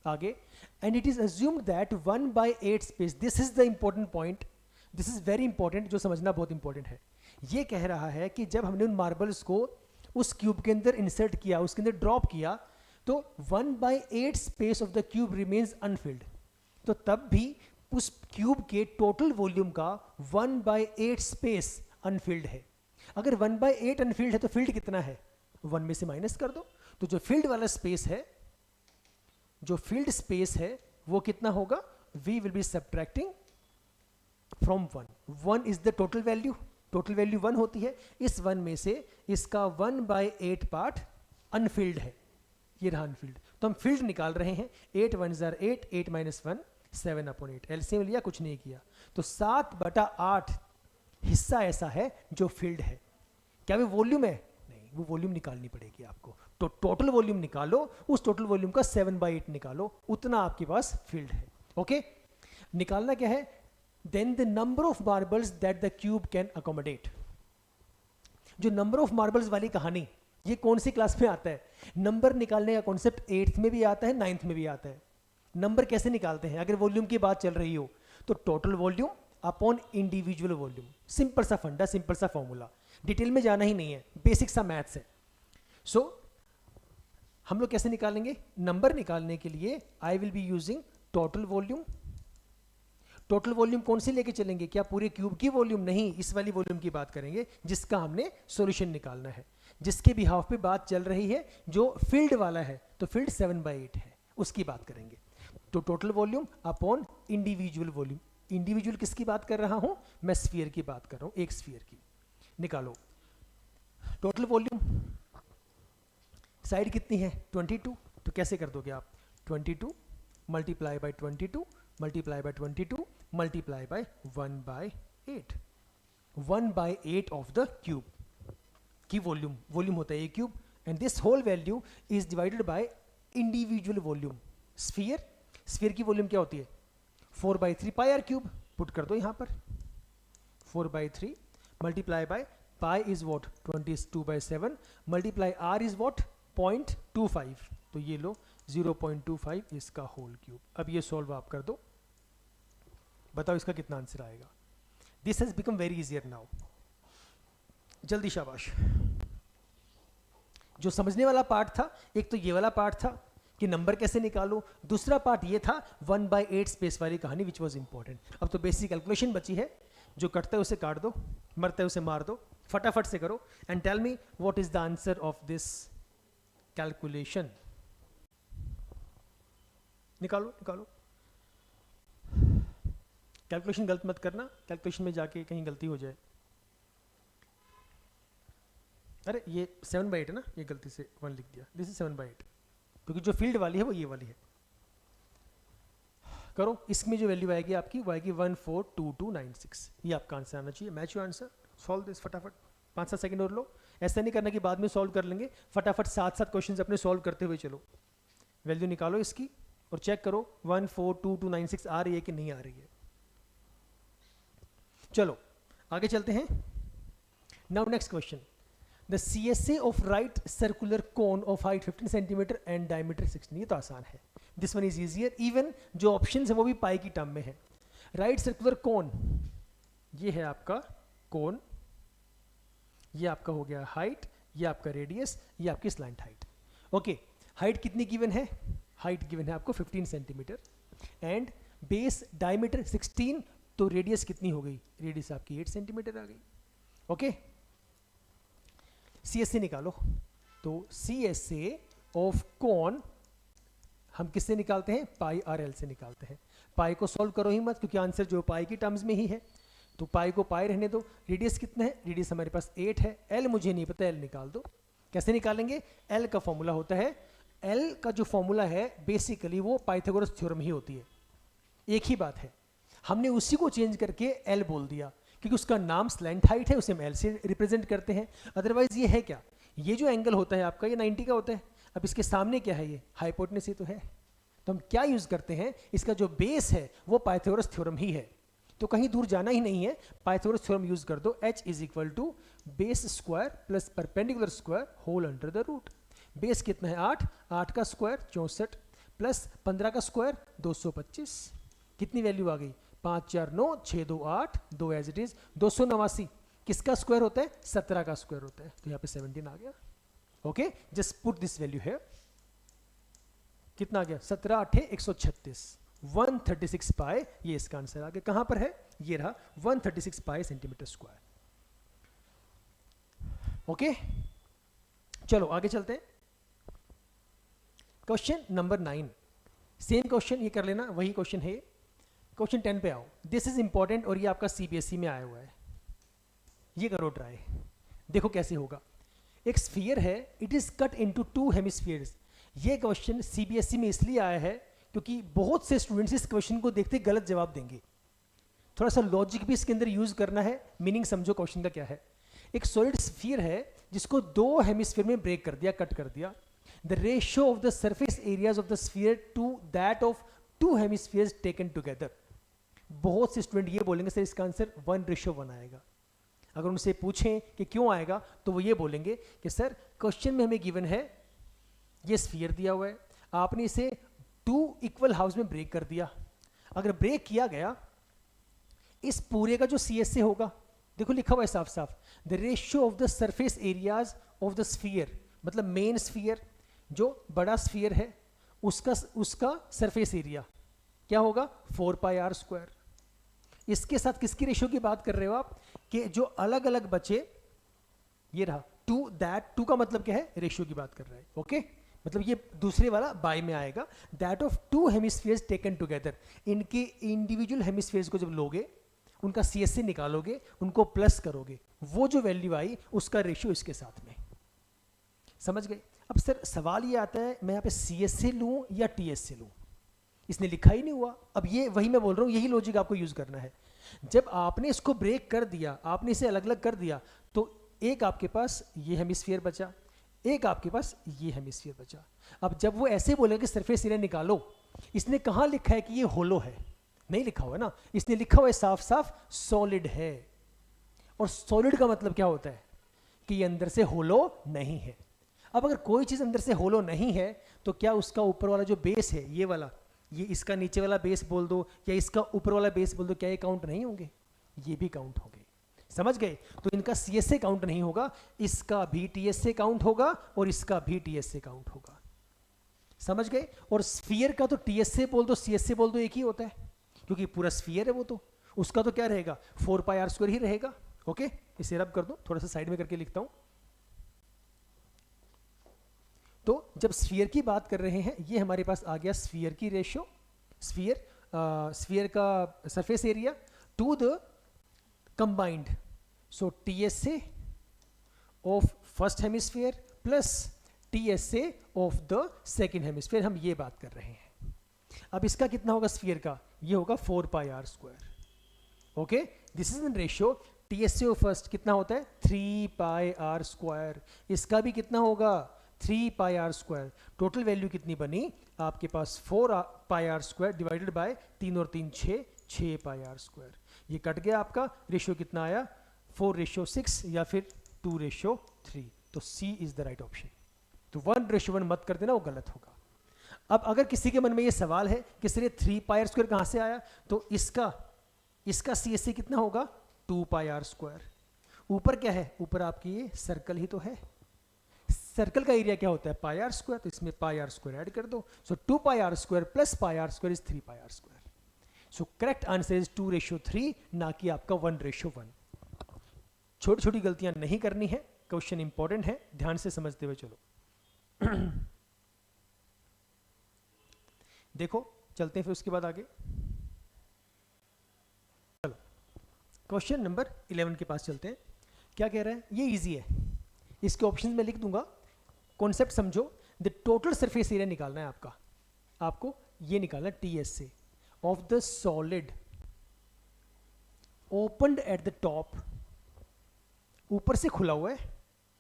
आगे, and it is assumed that 1/8 space. This is the important point, this is very important, जो समझना बहुत इंपॉर्टेंट है. ये कह रहा है कि जब हमने उन मार्बल्स को उस क्यूब के अंदर इंसर्ट किया, उसके अंदर ड्रॉप किया, तो 1/8 space of the cube remains Anfield. तो तब भी उस क्यूब के टोटल वॉल्यूम का 1/8 स्पेस अनफिल्ड है. अगर 1/8 अनफिल्ड है तो फील्ड कितना है? 1 में से माइनस कर दो. तो जो फील्ड वाला स्पेस है, जो फील्ड स्पेस है, वो कितना होगा? We will be subtracting from 1, 1 is the total value, total value 1 होती है, इस 1 में से इसका 1/8 पार्ट अनफिल्ड है, ये रहा अनफिल्ड, तो हम फील्ड निकाल रहे हैं, 8 1 जार 8, 8 माइनस 1 7/8, एलसीएम लिया, कुछ नहीं किया, तो 7/8 हिस्सा ऐसा है जो फील्ड है। क्या वो वॉल्यूम है? नहीं, वो वॉल्यूम निकालनी पड़ेगी आपको, तो टोटल वॉल्यूम निकालो, उस टोटल वॉल्यूम का 7/8 निकालो, उतना आपके पास फील्ड है। ओके, निकालना क्या है? Then the number of marbles that the cube can accommodate. जो नंबर ऑफ मार्बल्स वाली कहानी, ये कौन सी क्लास में आता है? नंबर निकालने का कॉन्सेप्ट 8th में भी आता है, 9th में भी आता है। नंबर कैसे निकालते हैं अगर वॉल्यूम की बात चल रही हो? तो total volume upon individual volume, simple सा फंडा, सिंपल सा फॉर्मूला, डिटेल में जाना ही नहीं है, बेसिक सा मैथ्स है। सो हम लोग कैसे निकालेंगे? नंबर निकालने के लिए आई will be using total volume. Total volume कौन सी लेके चलेंगे? क्या पूरे क्यूब की वॉल्यूम? नहीं, इस वाली वॉल्यूम की बात करेंगे जिसका हमने सॉल्यूशन निकालना है, जिसके बिहाफ पे बात चल रही है, जो फील्ड वाला है, तो फील्ड 7/8 है, उसकी बात करेंगे। तो total volume upon individual volume, individual किसकी बात कर रहा हूं? मैं स्फीयर की बात कर रहा हूं, एक स्फीयर की। निकालो टोटल वॉल्यूम, साइड कितनी है? 22, तो कैसे कर दोगे आप? 22 multiply by 22 multiply by 22 multiply by 1/8, 1/8 of the cube की वॉल्यूम, वॉल्यूम होता है a cube, and this whole value is divided by individual volume. Sphere, sphere की वॉल्यूम क्या होती है? 4/3 पाई आर क्यूब, पुट कर दो यहां पर, 4/3 multiply by pi is what? 22/7 multiply r is what? 0.25, तो ये लो 0.25 इसका होल क्यूब। अब ये सॉल्व आप कर दो, बताओ इसका कितना आंसर आएगा? This has become very easier now, जल्दी शाबाश। जो समझने वाला पार्ट था, एक तो ये वाला पार्ट था कि नंबर कैसे निकालो, दूसरा पार्ट ये था 1/8 स्पेस वाली कहानी विच वॉज इंपॉर्टेंट। अब तो बेसिक कैलकुलेशन बची है, जो कटता है उसे काट दो, मरता है उसे मार दो, फटाफट से करो and tell me what is the answer of this calculation. निकालो निकालो, कैलकुलेशन गलत मत करना, कैलकुलेशन में जाके कहीं गलती हो जाए। अरे ये 7/8 है ना, ये गलती से 1 लिख दिया, दिस इज 7/8, क्योंकि जो फील्ड वाली है वो ये वाली है। करो, इसमें जो वैल्यू आएगी आपकी वो आएगी 142296, ये आपका आंसर आना चाहिए, match your answer. Solve this फटाफट, 5-7 सेकंड और लो, ऐसा नहीं करना कि बाद में सॉल्व कर लेंगे, फटाफट 7-7 क्वेश्चंस अपने सॉल्व करते हुए चलो। वैल्यू निकालो इसकी और चेक करो 142296 आ रही है कि नहीं आ रही है। चलो आगे चलते हैं। Now next question, the CSA of right circular cone of height 15 centimetre and diameter 16, ये तो आसान है, this one is easier, even जो ऑप्शंस है वो भी पाई की टर्म में है। राइट सर्कुलर कोन, ये है आपका कोन, ये आपका हो गया हाइट, ये आपका रेडियस, ये आपकी स्लैंट हाइट। ओके, हाइट कितनी गिवन है? हाइट गिवन है आपको 15 सेंटीमीटर एंड बेस डायमीटर 16, तो रेडियस कितनी हो गई? रेडियस आपकी 8 सेंटीमीटर आ गई। ओके, CSA निकालो, तो CSA ऑफ कोन हम किससे निकालते हैं? पाई RL से निकालते हैं। पाई को सॉल्व करो ही मत, क्योंकि आंसर जो पाई की टर्म्स में ही है, तो पाई को पाई रहने दो। रेडियस कितना है? रेडियस हमारे पास 8 है, L मुझे नहीं पता, L निकाल दो। कैसे निकालेंगे? L का फॉर्मूला होता है, L का जो फॉर्मूला है बेसिकली वो पाइथागोरस थ्योरम ही होती है, एक ही बात है, हमने उसी को चेंज करके L बोल दिया, क्योंकि उसका नाम स्लैंट हाइट है, उसे हम L से रिप्रेजेंट करते हैं। अदरवाइज ये है क्या? ये जो एंगल होता है आपका, ये 90 का होता है। अब इसके सामने क्या है? ये हाइपोटेनस ही तो है। तो हम क्या यूज करते हैं? इसका जो बेस है वो पाइथागोरस थ्योरम ही है, तो कहीं दूर जाना ही नहीं है, पाइथागोरस थ्योरम यूज कर दो। H is equal to base square plus perpendicular square whole under the root. Base कितना है? 8, 8 का स्क्वायर 64 प्लस 15 का स्क्वायर 225, कितनी वैल्यू आ गई? 5 4 9 6 2 8, 2 एज इट इज 289। किसका स्क्वायर होता है? 17 का स्क्वायर होता है, तो यहाँ पे 17 आ गया। Okay, just put this value है, कितना आ गया? 17 8 136, 136 पाई, ये इसका आंसर आ गया। कहां पर है? ये रहा 136 पाई सेंटीमीटर स्क्वायर। ओके, चलो आगे चलते हैं। क्वेश्चन नंबर 9, सेम क्वेश्चन, ये कर लेना, वही क्वेश्चन है। क्वेश्चन 10 पे आओ, दिस इज इंपॉर्टेंट और ये आपका सीबीएसई में आया हुआ है, ये करो ट्राई, देखो कैसे होगा। एक स्फीयर है, it is cut into two hemispheres. ये क्वेश्चन सीबीएसई में इसलिए आया है क्योंकि बहुत से स्टूडेंट्स इस क्वेश्चन को देखते गलत जवाब देंगे। थोड़ा सा लॉजिक भी इसके अंदर यूज करना है, मीनिंग समझो क्वेश्चन का क्या है। एक सॉलिड स्फीयर है जिसको दो हेमिस्फीयर में ब्रेक कर दिया, कट कर दिया। The ratio of the surface areas of the sphere to that of two hemispheres taken together. बहुत से स्टूडेंट ये बोलेंगे सर इसका आंसर 1:1 आएगा। अगर उनसे पूछें कि क्यों आएगा तो वो ये बोलेंगे कि सर क्वेश्चन में हमें गिवन है ये स्फीयर दिया हुआ है, आपने इसे 2 इक्वल हाउस में ब्रेक कर दिया। अगर ब्रेक किया गया, इस पूरे का जो CSA होगा, देखो लिखा हुआ है साफ साफ, the ratio of the surface areas of the sphere, मतलब मेन स्फीयर जो बड़ा स्फीयर है उसका सरफेस एरिया क्या होगा 4πr²। इसके साथ किसकी रेशियो की बात कर रहे हो आप, कि जो अलग अलग बचे, ये रहा टू दैट, टू का मतलब क्या है रेशियो की बात कर रहे हैं, ओके मतलब ये दूसरे वाला बाय में आएगा, that of two hemispheres taken together. इनके इंडिविजुअल हेमिस्फीयर्स को जब लोगे, उनका CSA निकालोगे, उनको प्लस करोगे, वो जो वैल्यू आई उसका रेशियो इसके साथ में। समझ गए। अब सर सवाल ये आता है मैं यहाँ पे CSA लूँ या TSA लूँ, इसने लिखा ही नहीं हुआ। अब ये वही मैं बोल रहा हूँ, यही लॉजिक आपको यूज करना है। जब आपने इसको ब्रेक कर दिया, आपने इसे अलग अलग कर दिया, तो एक आपके पास ये हेमिस्फीयर बचा, एक आपके पास ये हेमिस्फीयर बचा। अब जब वो ऐसे बोले कि सरफेस एरिया निकालो, इसने कहाँ लिखा है कि ये होलो है, नहीं लिखा हुआ है ना, इसने लिखा हुआ है साफ साफ सॉलिड है। और सॉलिड का मतलब क्या होता है कि ये अंदर से होलो नहीं है। अब अगर कोई चीज़ अंदर से होलो नहीं है तो क्या उसका ऊपर वाला जो बेस है, ये वाला, ये इसका नीचे वाला बेस बोल दो या इसका ऊपर वाला बेस बोल दो, क्या ये काउंट नहीं होंगे? ये भी काउंट होंगे। समझ गए। तो इनका CSA काउंट नहीं होगा, इसका भी TSA काउंट होगा और इसका भी TSA काउंट होगा। समझ गए। और स्फीयर का तो TSA बोल दो CSA बोल दो एक ही होता है, क्योंकि पूरा स्फीयर है वो, तो उसका तो क्या रहेगा 4πr² ही रहेगा। ओके, इसे रब कर दो, थोड़ा सा साइड में करके लिखता हूं। तो जब स्फीयर की बात कर रहे हैं, ये हमारे पास आ गया स्फीयर की रेशियो, स्फीयर का surface area to the combined, so TSA of first hemisphere plus TSA of the second hemisphere, हम ये बात कर रहे हैं। अब इसका कितना होगा स्फीयर का, ये होगा 4πr²। Okay, this is in ratio. TSA of first कितना होता है 3πr², इसका भी कितना होगा 3πr²। टोटल वैल्यू कितनी बनी आपके पास 4πr² डिवाइडेड बाय 3 और 3 6πr²। ये कट गया, आपका रेशियो कितना आया 4:6 या फिर 2:3। तो C is the right option. तो 1:1 मत कर देना, वो गलत होगा। अब अगर किसी के मन में ये सवाल है कि सर ये 3πr² कहाँ से आया, तो इसका CSA कितना होगा 2πr²। ऊपर क्या है, ऊपर आपकी ये सर्कल ही तो है, सर्कल का एरिया क्या होता है πr², तो इसमें πr² ऐड कर दो। सो 2πr² plus πr² is 3πr²। So correct answer is 2:3, ना कि आपका 1:1। छोटी छोटी गलतियां नहीं करनी है, क्वेश्चन इंपॉर्टेंट है, ध्यान से समझते हुए चलो। देखो चलते हैं फिर उसके बाद आगे। चलो क्वेश्चन नंबर 11 के पास चलते हैं। क्या कह रहा है, ये इजी है, इसके ऑप्शन में लिख दूंगा, कॉन्सेप्ट समझो। द टोटल सरफेस एरिया निकालना है आपको ये निकालना है TSA of the solid opened at the top, ऊपर से खुला हुआ है,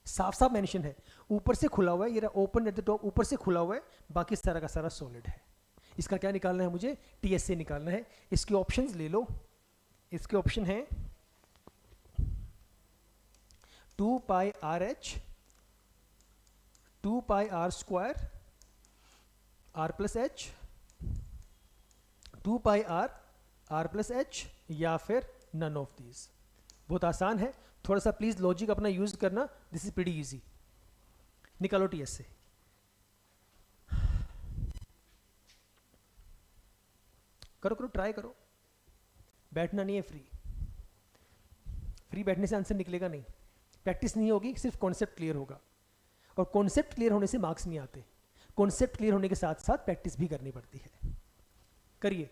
साफ साफ मेंशन है, ऊपर से खुला हुआ है, ये रहा ओपन एट द टॉप, ऊपर से खुला हुआ है, बाकी सारा का सारा सॉलिड है। इसका क्या निकालना है मुझे, TSA निकालना है। इसके ऑप्शंस ले लो, इसके ऑप्शन है 2πRH, 2πr², R+H, 2πr, R+H या फिर नन ऑफ दीज। बहुत आसान है, थोड़ा सा प्लीज लॉजिक अपना यूज करना, दिस इज प्रीटी इजी। निकालो TSA। करो ट्राई करो, बैठना नहीं है, फ्री बैठने से आंसर निकलेगा नहीं, प्रैक्टिस नहीं होगी, सिर्फ कॉन्सेप्ट क्लियर होगा। और कॉन्सेप्ट क्लियर होने से मार्क्स नहीं आते, कॉन्सेप्ट क्लियर होने के साथ साथ प्रैक्टिस भी करनी पड़ती है। करिए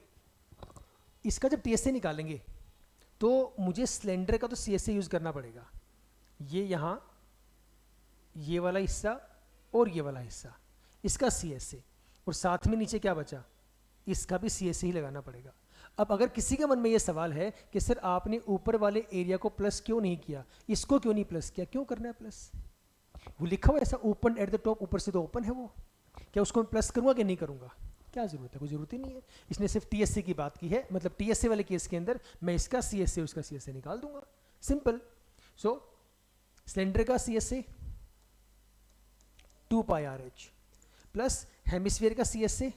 इसका जब टीएसए निकालेंगे तो मुझे सिलेंडर का तो सीएसए यूज़ करना पड़ेगा। ये यहाँ ये वाला हिस्सा और ये वाला हिस्सा इसका सीएसए, और साथ में नीचे क्या बचा, इसका भी सीएसए ही लगाना पड़ेगा। अब अगर किसी के मन में ये सवाल है कि सर आपने ऊपर वाले एरिया को प्लस क्यों नहीं किया, इसको क्यों नहीं प्लस किया, क्यों करना है प्लस? वो लिखा हुआ ऐसा ओपन एट द टॉप, ऊपर से तो ओपन है वो, क्या उसको मैं प्लस करूँगा कि नहीं करूँगा? क्या ज़रूरत है? कोई ज़रूरत ही नहीं है। इसने सिर्फ टीएसए की बात की है, मतलब टीएसए वाले केस के अंदर मैं इसका सीएसए उसका सीएसए निकाल दूंगा, सिंपल। सो सिलेंडर का CSA 2 pi r h plus hemisphere का CSA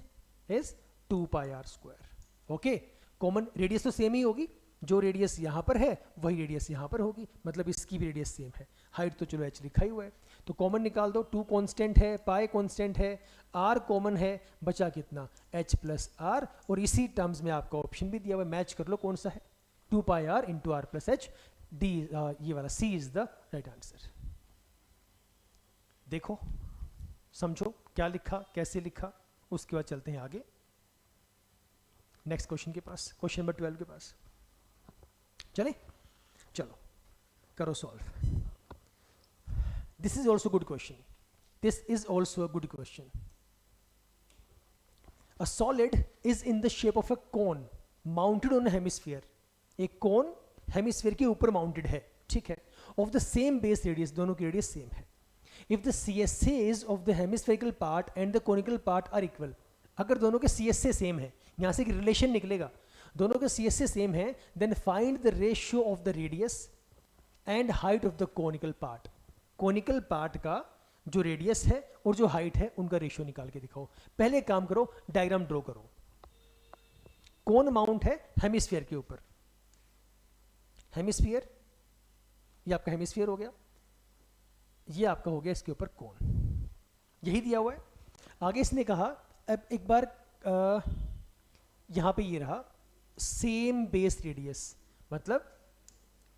is 2 pi are square. Okay, common radius तो सेम ही होगी, जो रेडियस यहाँ पर है वही रेडियस यहाँ पर होगी, मतलब इसकी भी रेडियस सेम है। हाइट तो चलो h लिखा ही हुआ है, तो कॉमन निकाल दो। 2 कांस्टेंट है, पाई कांस्टेंट है, r कॉमन है, बचा कितना h प्लस आर, और इसी टर्म्स में आपका ऑप्शन भी दिया हुआ है, मैच कर लो कौन सा है, 2 pi R into R plus H D, ये वाला C is the right answer. देखो समझो क्या लिखा, कैसे लिखा, उसके बाद चलते हैं आगे नेक्स्ट क्वेश्चन के पास, क्वेश्चन नंबर 12 के पास। चले, चलो करो solve. This is also good question, this is also a good question. A solid is in the shape of a cone mounted on a hemisphere. एक कोन हेमिस्फीयर के ऊपर माउंटेड है, ठीक है, of the same base radius, दोनों की radius same है। If the CSAs of the hemispherical part and the conical part are equal, अगर दोनों के CSA सेम है, यहाँ से एक रिलेशन निकलेगा, दोनों के CSA सेम है, then find the ratio of the radius and height of the conical part। conical part का जो रेडियस है और जो हाइट है उनका रेशियो निकाल के दिखाओ। पहले एक काम करो, डायग्राम ड्रॉ करो। कौन माउंट है हेमिस्फीयर के ऊपर, हेमिस्फीयर, ये आपका हेमिस्फीयर हो गया, ये आपका हो गया इसके ऊपर कौन, यही दिया हुआ है। आगे इसने कहा, अब एक बार यहाँ पे ये रहा सेम बेस रेडियस, मतलब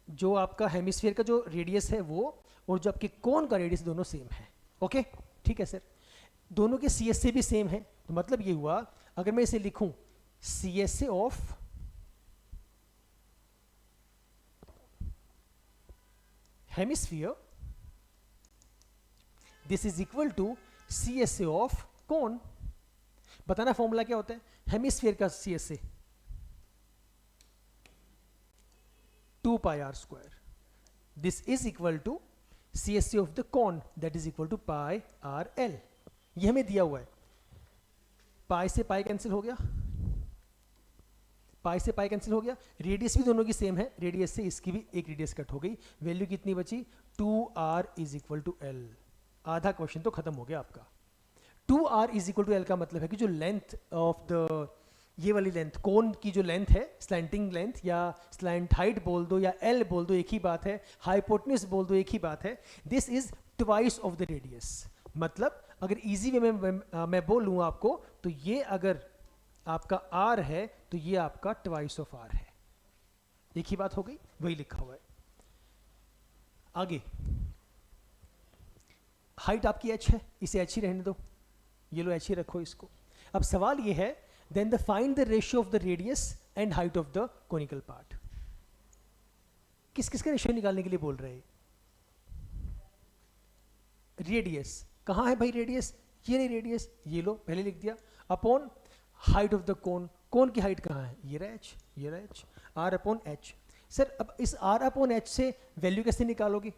जो आपका हेमिस्फीयर का जो रेडियस है वो और जो आपके कोन का रेडियस दोनों सेम है। ओके ठीक है सर, दोनों के CSA भी सेम है, तो मतलब ये हुआ, अगर मैं इसे लिखूं CSA of hemisphere this is equal to CSA of cone. बताना फॉर्मूला क्या होता है, हेमिस्फीयर का CSA 2 pi are square, this is equal to CSA of the cone that is equal to pi r l. ये हमें दिया हुआ है, पाई से पाई कैंसिल हो गया, पाई से पाई कैंसिल हो गया, रेडियस भी दोनों की सेम है, रेडियस से इसकी भी एक रेडियस कट हो गई, वैल्यू कितनी बची 2r is equal to l. आधा क्वेश्चन तो खत्म हो गया आपका। 2r is equal to L का मतलब है कि जो लेंथ ऑफ द, ये वाली लेंथ कोन की जो लेंथ है, स्लैंटिंग लेंथ या स्लैंट हाइट बोल दो या एल बोल दो, एक ही बात है, हाइपोटेन्यूज बोल दो, एक ही बात है, this is twice of the radius. मतलब अगर इजी वे में मैं बोलूँ आपको, तो ये अगर आपका r है तो ये आपका ट्वाइस ऑफ r है, एक ही बात हो गई, वही लिखा हुआ है। आगे हाइट आपकी h है, इसे h ही रहने दो, ये लो h ही रखो इसको। अब सवाल ये है, then the find the ratio of the radius and height of the conical part. किस किस का रेशियो निकालने के लिए बोल रहे हैं? रेडियस कहाँ है भाई, रेडियस ये नहीं, रेडियस ये लो पहले लिख दिया, upon height of the cone, cone की हाइट कहाँ है, ये रहा h, ये रहा h, r upon h। Sir अब इस r अपॉन h से वैल्यू कैसे निकालोगे?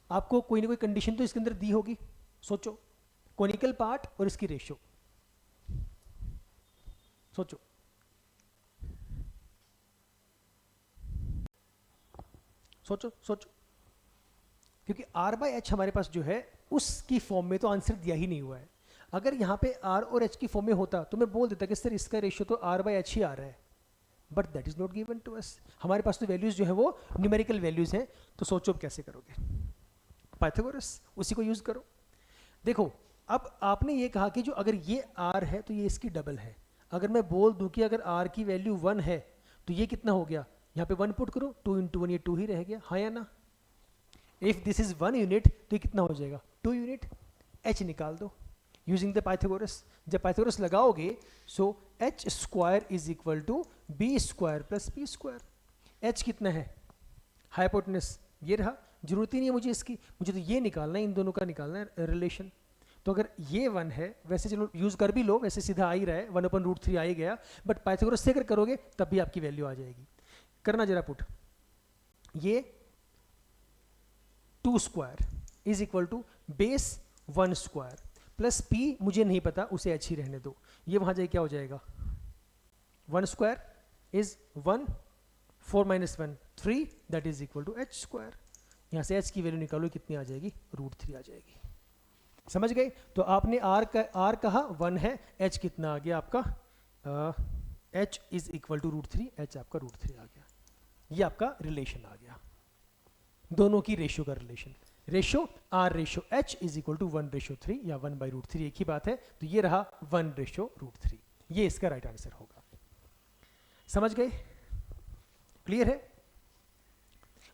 आपको कोई ना कोई कंडीशन तो इसके अंदर दी होगी, सोचो, कोनिकल पार्ट और इसकी रेशियो, सोचो। सोचो सोचो, क्योंकि r बाई एच हमारे पास जो है उसकी फॉर्म में तो आंसर दिया ही नहीं हुआ है। अगर यहाँ पे r और h की फॉर्म में होता तो मैं बोल देता कि सर इसका रेशियो तो r बाई एच ही आ रहा है, but that is not given to us. हमारे पास तो वैल्यूज जो है वो न्यूमेरिकल वैल्यूज हैं, तो सोचो अब कैसे करोगे, पाइथागोरस उसी को यूज करो। देखो अब आपने ये कहा कि जो अगर ये r है तो ये इसकी डबल है। अगर मैं बोल दूं कि अगर r की वैल्यू 1 है तो ये कितना हो गया, यहाँ पे 1 पुट करो, 2 इंटू 1 ये 2 ही रह गया, हाँ या ना। इफ दिस इज 1 यूनिट तो ये कितना हो जाएगा 2 यूनिट, h निकाल दो, यूजिंग द पाइथागोरस। जब पाइथागोरस लगाओगे so h square is equal to b square plus p square. H कितना है, हाइपोटेनस ये रहा, जरूरत ही नहीं है मुझे इसकी, मुझे तो ये निकालना है, इन दोनों का निकालना है रिलेशन। तो अगर ये 1 है, वैसे चलो यूज कर भी लो, वैसे सीधा आ ही रहा है 1/√3 आ ही गया, बट पाइथागोरस से अगर करोगे तब भी आपकी वैल्यू आ जाएगी। करना जरा पुट, ये 2 square is equal to base 1 square plus p मुझे नहीं पता, उसे एच ही रहने दो, ये वहां जाए क्या हो जाएगा 1 square is 1, 4 - 1 3 that is equal to h square. यहाँ से एच की वैल्यू निकालो कितनी आ जाएगी, √3 आ जाएगी। समझ गए? तो आपने आर कहा 1 है, एच कितना आ गया आपका, h is equal to √3, h आपका √3 आ गया। ये आपका रिलेशन आ गया, दोनों की रेशियो का relation. Ratio r ratio h is equal to 1/3 या 1/√3 एक ही बात है, तो ये रहा 1/√3, ये इसका राइट आंसर होगा। समझ गए? क्लियर है?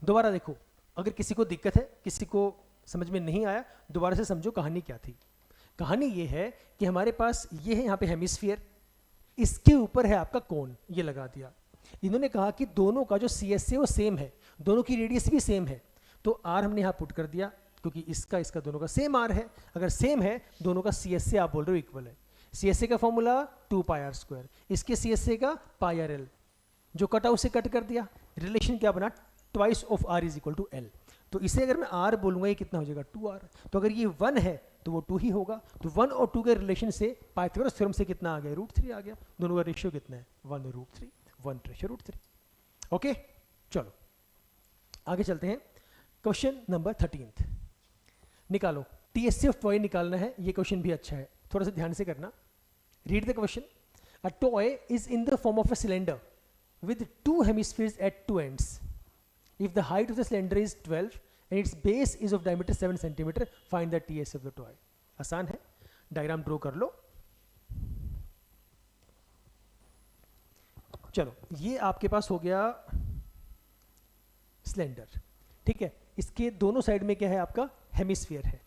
दोबारा देखो, अगर किसी को दिक्कत है, किसी को समझ में नहीं आया, दोबारा से समझो कहानी क्या थी। कहानी ये है कि हमारे पास ये है यहाँ पे हेमिस्फीयर, इसके ऊपर है आपका कोन, ये लगा दिया। इन्होंने कहा कि दोनों का जो सी एस है वो सेम है, दोनों की रेडियस भी सेम है, तो आर हमने यहाँ पुट कर दिया क्योंकि इसका दोनों का सेम आर है। अगर सेम है दोनों का सी एस आप बोल रहे हो इक्वल है, सी एस का फॉर्मूला 2πr², इसके सी एस का πrl, जो कटा उसे कट कर दिया, रिलेशन क्या बना, twice of r is equal to l. तो इसे अगर मैं आर बोलूंगा ये कितना हो जाएगा 2r, तो अगर ये 1 है तो वो 2 ही होगा। तो 1 और 2 के रिलेशन से पाइथागोरस थ्योरम से कितना आ गया, √3 आ गया। दोनों का रेशियो कितना है 1/√3, 1/√3। ओके, चलो आगे चलते हैं। क्वेश्चन नंबर 13 निकालो, टीएससी ऑफ टॉय निकालना है। ये क्वेश्चन भी अच्छा है, थोड़ा सा ध्यान से करना। Read the question. A toy is in the form of a cylinder with 2 hemispheres at 2 ends. If the height of the cylinder is 12 and its base is of diameter 7 cm, find the TS of the toy. आसान है, diagram draw कर लो। चलो, ये आपके पास हो गया cylinder, ठीक है। इसके दोनों साइड में क्या है आपका, हेमिस्फीयर है।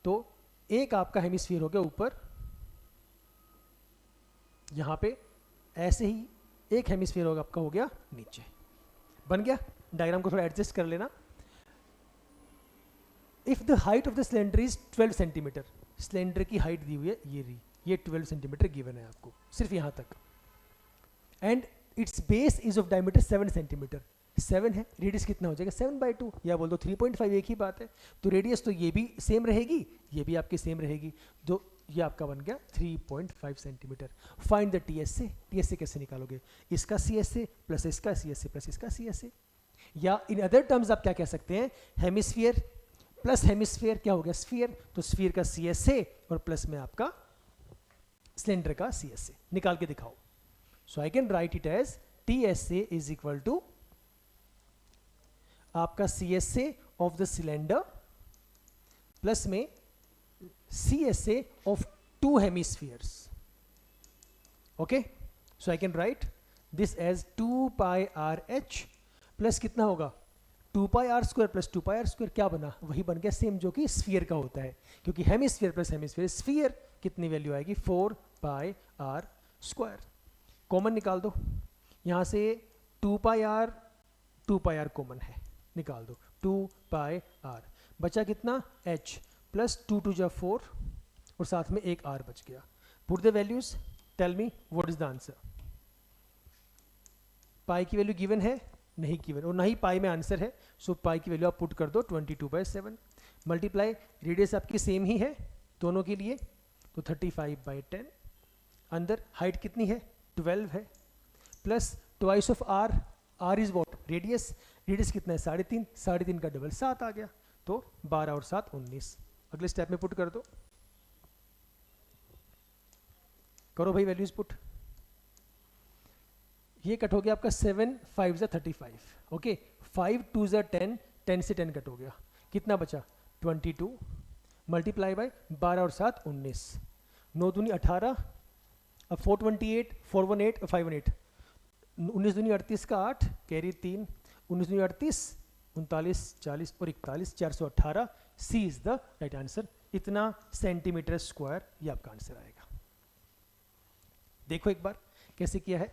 तो एक आपका हेमिस्फीयर हो गया ऊपर, यहां पे ऐसे ही एक हेमिस्फीयर होगा आपका हो गया नीचे। बन गया? डायग्राम को थोड़ा एडजस्ट कर लेना। If the height of the cylinder is 12 centimetre, cylinder की हाइट दी हुई है ये रही, ये 12 सेंटीमीटर गिवन है आपको, सिर्फ यहां तक। And it's base is of diameter 7 centimetre, 7 है, रेडियस कितना हो जाएगा 7/2, या बोल दो 3.5, एक ही बात है। तो रेडियस तो ये भी सेम रहेगी, ये भी आपकी सेम रहेगी, तो ये आपका बन गया 3.5 centimetre. Find the TSA. TSA कैसे निकालोगे, इसका सीएसए प्लस इसका सीएसए प्लस इसका सीएसए, या इन अदर टर्म्स आप क्या कह सकते हैं, हेमिस्फीयर प्लस हेमिस्फीयर क्या हो गया स्फीयर, तो स्फीयर का सीएसए और प्लस में आपका सिलेंडर का सीएसए। निकाल के दिखाओ। So I can write it as TSA is equal to आपका CSA of the cylinder plus में CSA of 2 hemispheres. Okay, so I can write this as 2πRh plus कितना होगा 2πr² plus 2πr², क्या बना, वही बन गया सेम जो कि स्फीयर का होता है, क्योंकि हेमिस्फीयर प्लस हेमिस्फीयर, स्फीयर कितनी वैल्यू आएगी 4πr²। कॉमन निकाल दो, यहां से 2πr कॉमन है, निकाल दो 2πr, बचा कितना h प्लस 2 2 जा 4 और साथ में एक r बच गया। Put the values, tell me what is the answer. Pi की वैल्यू गिवन है, नहीं गिवन, और ना ही पाई में आंसर है, सो पाई की वैल्यू आप पुट कर दो 22/7, मल्टीप्लाई, रेडियस आपकी सेम ही है दोनों के लिए, तो 35/10, अंदर हाइट कितनी है 12 है, plus twice of r, r is what radius, radius कितना है 3.5, 3.5 का डबल 7 आ गया, तो 12 और 7 19। अगले स्टेप में पुट कर दो, करो भाई वैल्यूज पुट। ये कट हो गया आपका 7 5 जा 35, ओके, 5 2 जा 10, 10 से 10 कट हो गया, कितना बचा 22, मल्टीप्लाई बाय 12 और 7 19, 9 दूनी 18, अब 428 418 और 518, 19 दूनी 38 का 8, कैरी 3, 19 दूनी 38, 39 40 और 41, 418, सी इज द राइट आंसर, इतना सेंटीमीटर स्क्वायर, ये आपका आंसर आएगा। देखो एक बार कैसे किया है,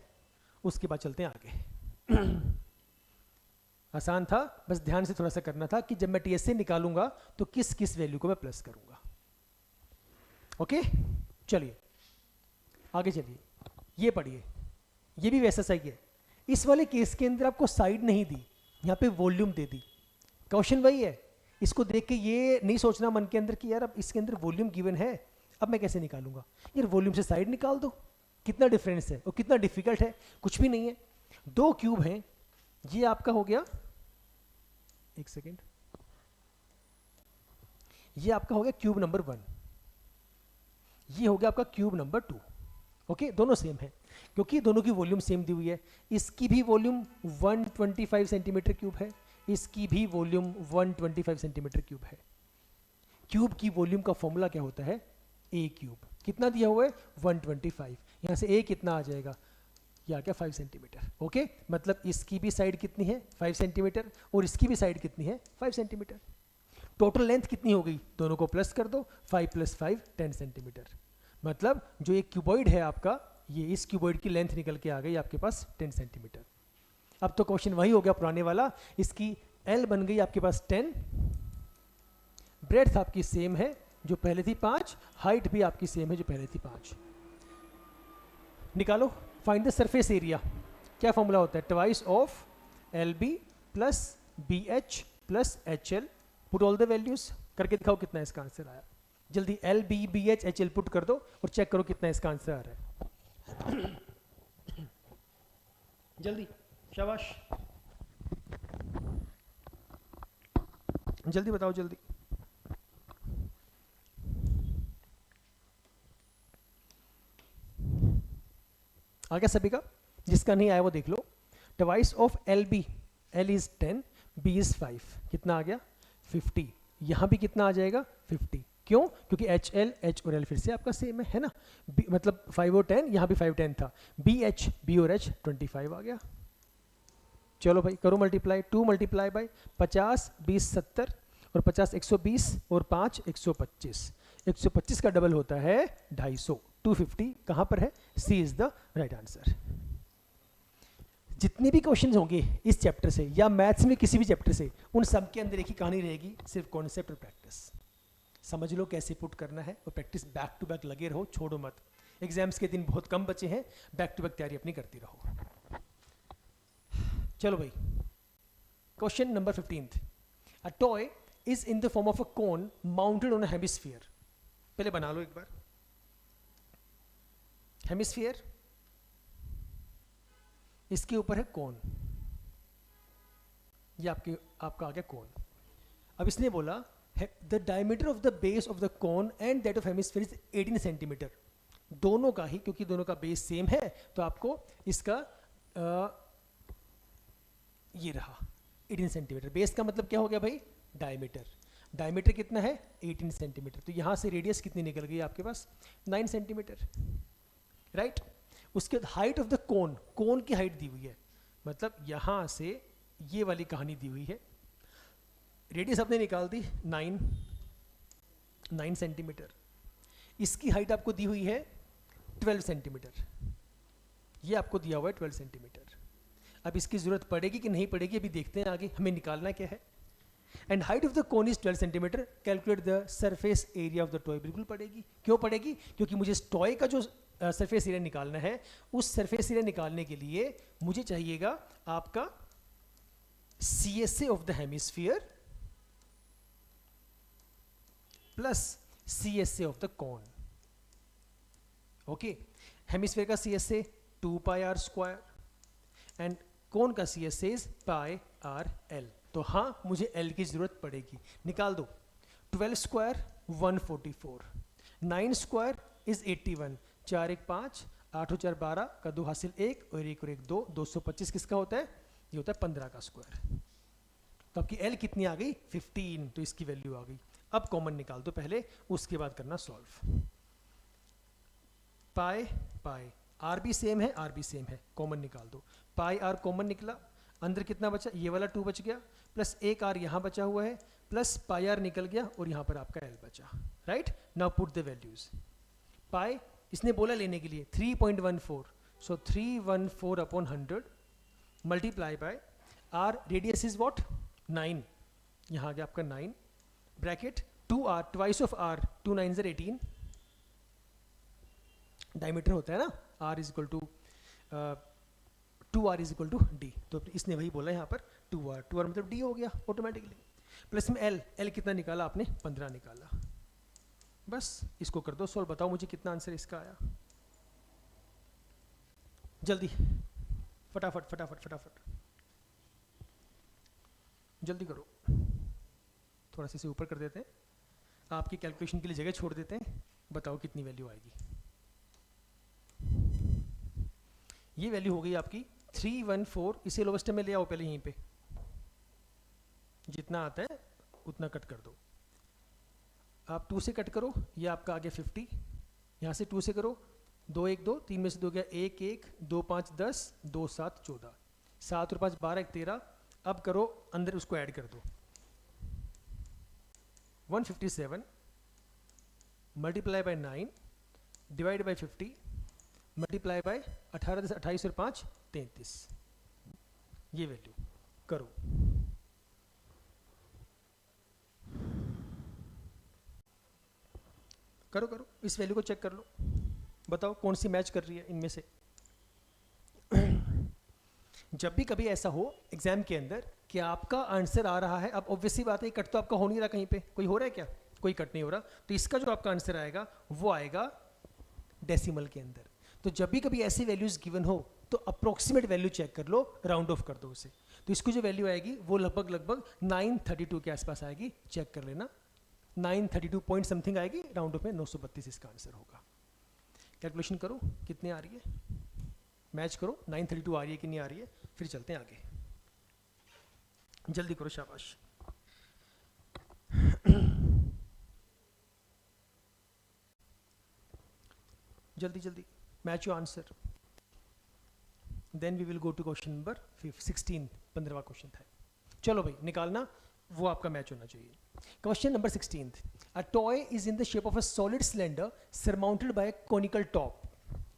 उसके बाद चलते हैं आगे। आसान था, बस ध्यान से थोड़ा सा करना था कि जब मैं टीएसए निकालूंगा तो किस किस वैल्यू को मैं प्लस करूंगा। ओके, चलिए आगे चलिए, ये पढ़िए, ये भी वैसा सही है। इस वाले केस के अंदर आपको साइड नहीं दी, यहाँ पे वॉल्यूम दे दी। क्वेश्चन वही है, इसको देख के ये नहीं सोचना मन के अंदर कि यार अब इसके अंदर वॉल्यूम गिवन है, अब मैं कैसे निकालूंगा। यार वॉल्यूम से साइड निकाल दो, कितना डिफरेंस है और कितना डिफिकल्ट है, कुछ भी नहीं है। दो क्यूब हैं, ये आपका हो गया, एक सेकेंड, ये आपका हो गया क्यूब नंबर 1, ये हो गया आपका क्यूब नंबर 2। ओके, दोनों सेम है क्योंकि दोनों की वॉल्यूम सेम दी हुई है। इसकी भी वॉल्यूम 125 सेंटीमीटर क्यूब है, इसकी भी वॉल्यूम 125 सेंटीमीटर क्यूब है। क्यूब की वॉल्यूम का फॉर्मूला क्या होता है, ए क्यूब। कितना दिया हुआ है 125, यहाँ से ए कितना आ जाएगा, ये आ गया 5 सेंटीमीटर। ओके, मतलब इसकी भी साइड कितनी है 5 सेंटीमीटर और इसकी भी साइड कितनी है 5 सेंटीमीटर। टोटल लेंथ कितनी हो गई, दोनों को प्लस कर दो, 5 + 5 10 सेंटीमीटर। मतलब जो एक क्यूबॉइड है आपका, ये इस क्यूबॉइड की लेंथ निकल के आ गई आपके पास 10 सेंटीमीटर। अब तो क्वेश्चन वही हो गया पुराने वाला, इसकी एल बन गई आपके पास 10, ब्रेड्थ आपकी सेम है जो पहले थी 5, हाइट भी आपकी सेम है जो पहले थी 5। निकालो, फाइंड द सरफेस एरिया। क्या फॉर्मूला होता है, twice of LB + BH + HL, put all the values. करके दिखाओ कितना इसका आंसर आया। जल्दी LB BH HL पुट कर दो और चेक करो कितना इसका आंसर आ रहा है। जल्दी, शाबाश, जल्दी बताओ, जल्दी। आ गया सभी का, जिसका नहीं आया वो देख लो। Twice of LB, L is 10, B is 5, कितना आ गया 50। यहाँ भी कितना आ जाएगा 50, क्यों, क्योंकि HL H और L फिर से आपका सेम है ना, मतलब 5 और 10, यहाँ भी 5 10 था। BH, B और H 25 आ गया। चलो भाई करो मल्टीप्लाई, 2 × 50, 20 70 और 50 120 और 5 125। 125 का डबल होता है 250, 250 कहाँ पर है, सी इज द राइट आंसर। जितने भी क्वेश्चंस होंगे इस चैप्टर से या मैथ्स में किसी भी चैप्टर से, उन सब के अंदर एक ही कहानी रहेगी, सिर्फ कॉन्सेप्ट और प्रैक्टिस। समझ लो कैसे पुट करना है और प्रैक्टिस बैक टू बैक लगे रहो, छोड़ो मत। एग्जाम्स के दिन बहुत कम बचे हैं, बैक टू बैक तैयारी अपनी करती रहो। चलो भाई, question number 15th, a toy is in the form of a cone mounted on a hemisphere. पहले बना लो एक बार, हेमिस्फीयर, इसके ऊपर है कोन, ये आपका आ गया कोन। अब इसने बोला the diameter of the base of the cone and that of hemisphere is 18 centimetre. दोनों का ही, क्योंकि दोनों का बेस सेम है तो आपको इसका ये रहा 18 सेंटीमीटर। बेस का मतलब क्या हो गया भाई, डायमीटर। डायमीटर कितना है 18 सेंटीमीटर, तो यहाँ से रेडियस कितनी निकल गई आपके पास 9 सेंटीमीटर, राइट। उसके बाद height of the cone, cone की हाइट दी हुई है, मतलब यहाँ से ये वाली कहानी दी हुई है। रेडियस आपने निकाल दी 9 सेंटीमीटर। इसकी हाइट आपको दी हुई है 12 सेंटीमीटर, ये आपको दिया हुआ है 12 सेंटीमीटर। अब इसकी जरूरत पड़ेगी कि नहीं पड़ेगी अभी देखते हैं आगे, हमें निकालना क्या है। And height of the cone is 12 centimetre, calculate the surface area of the toy. बिल्कुल पड़ेगी, क्यों पड़ेगी, क्योंकि मुझे टॉय का जो सरफेस एरिया निकालना है, उस सरफेस एरिया निकालने के लिए मुझे चाहिएगा आपका CSA of the hemisphere plus CSA of the cone. Okay, hemisphere का CSA 2πr² एंड कोन का CSA इज πrl। तो हाँ मुझे L की जरूरत पड़ेगी, निकाल दो। 12² 144, 9² इज 81, 4 1 5, 8 4 12 का 2 हासिल 1 और 1 और 1 2, 225 किसका होता है, ये होता है 15 का स्क्वायर। तो आपकी L कितनी आ गई 15, तो इसकी वैल्यू आ गई। अब कॉमन निकाल दो पहले, उसके बाद करना सॉल्व। पाई पाई, आर भी सेम है, आर भी सेम है, कॉमन निकाल दो। पाई आर कॉमन निकला, अंदर कितना बचा, ये वाला 2 बच गया, प्लस एक आर यहाँ बचा हुआ है, प्लस पाई आर निकल गया और यहाँ पर आपका एल बचा, right. Now put the values. Pi इसने बोला लेने के लिए 3.14, so 314 upon 100 multiply by R, radius is what 9, यहाँ आ गया आपका 9 bracket 2r, twice of r, 2 9 18, diameter होता है ना, r is equal to 2r is equal to d, तो इसने वही बोला यहाँ पर 2r, 2r मतलब d हो गया ऑटोमेटिकली, प्लस में l कितना निकाला आपने 15 निकाला, बस इसको कर दो सॉल्व, बताओ मुझे कितना आंसर इसका आया, जल्दी फटाफट फटाफट फटाफट जल्दी करो, थोड़ा सा इसे ऊपर कर देते हैं, आपकी कैलकुलेशन के लिए जगह छोड़ देते हैं, बताओ कितनी वैल्यू आएगी। ये वैल्यू हो गई आपकी 314, इसे लोवेस्ट में ले आओ पहले, यहीं पे जितना आता है उतना कट कर दो, आप 2 से कट करो, ये आपका आ गया 50, यहाँ से 2 से करो, 2 1 2, 3 में से 2 गया 1 1, 2 5 10, 2 7 14, 7 और 5 12 1 13, अब करो अंदर उसको ऐड कर दो, 157 multiply by 9 divide by 50 multiply by 18 10 28 और 5 33, ये वैल्यू करो, करो करो इस वैल्यू को चेक कर लो, बताओ कौन सी मैच कर रही है इनमें से। जब भी कभी ऐसा हो एग्जाम के अंदर कि आपका आंसर आ रहा है, अब ऑब्वियसली बात है कट तो आपका हो नहीं रहा, कहीं पे कोई हो रहा है क्या, कोई कट नहीं हो रहा, तो इसका जो आपका आंसर आएगा वो आएगा डेसिमल के अंदर। तो जब भी कभी ऐसी वैल्यूज गिवन हो तो अप्रोक्सीमेट वैल्यू चेक कर लो, राउंड ऑफ कर दो उसे, तो इसकी जो वैल्यू आएगी वो लगभग लगभग 932 के आसपास आएगी, चेक कर लेना, 932 पॉइंट समथिंग आएगी, राउंड ऑफ में 932 इसका आंसर होगा। कैलकुलेशन करो कितने आ रही है, मैच करो 932 आ रही है कि नहीं आ रही है, फिर चलते हैं आगे, जल्दी करो शाबाश। जल्दी जल्दी match your answer, then we will go to question number 16, 15वां क्वेश्चन था, चलो भाई निकालना, वो आपका मैच होना चाहिए। Question number 16, a toy is in the shape of a solid cylinder surmounted by conical top,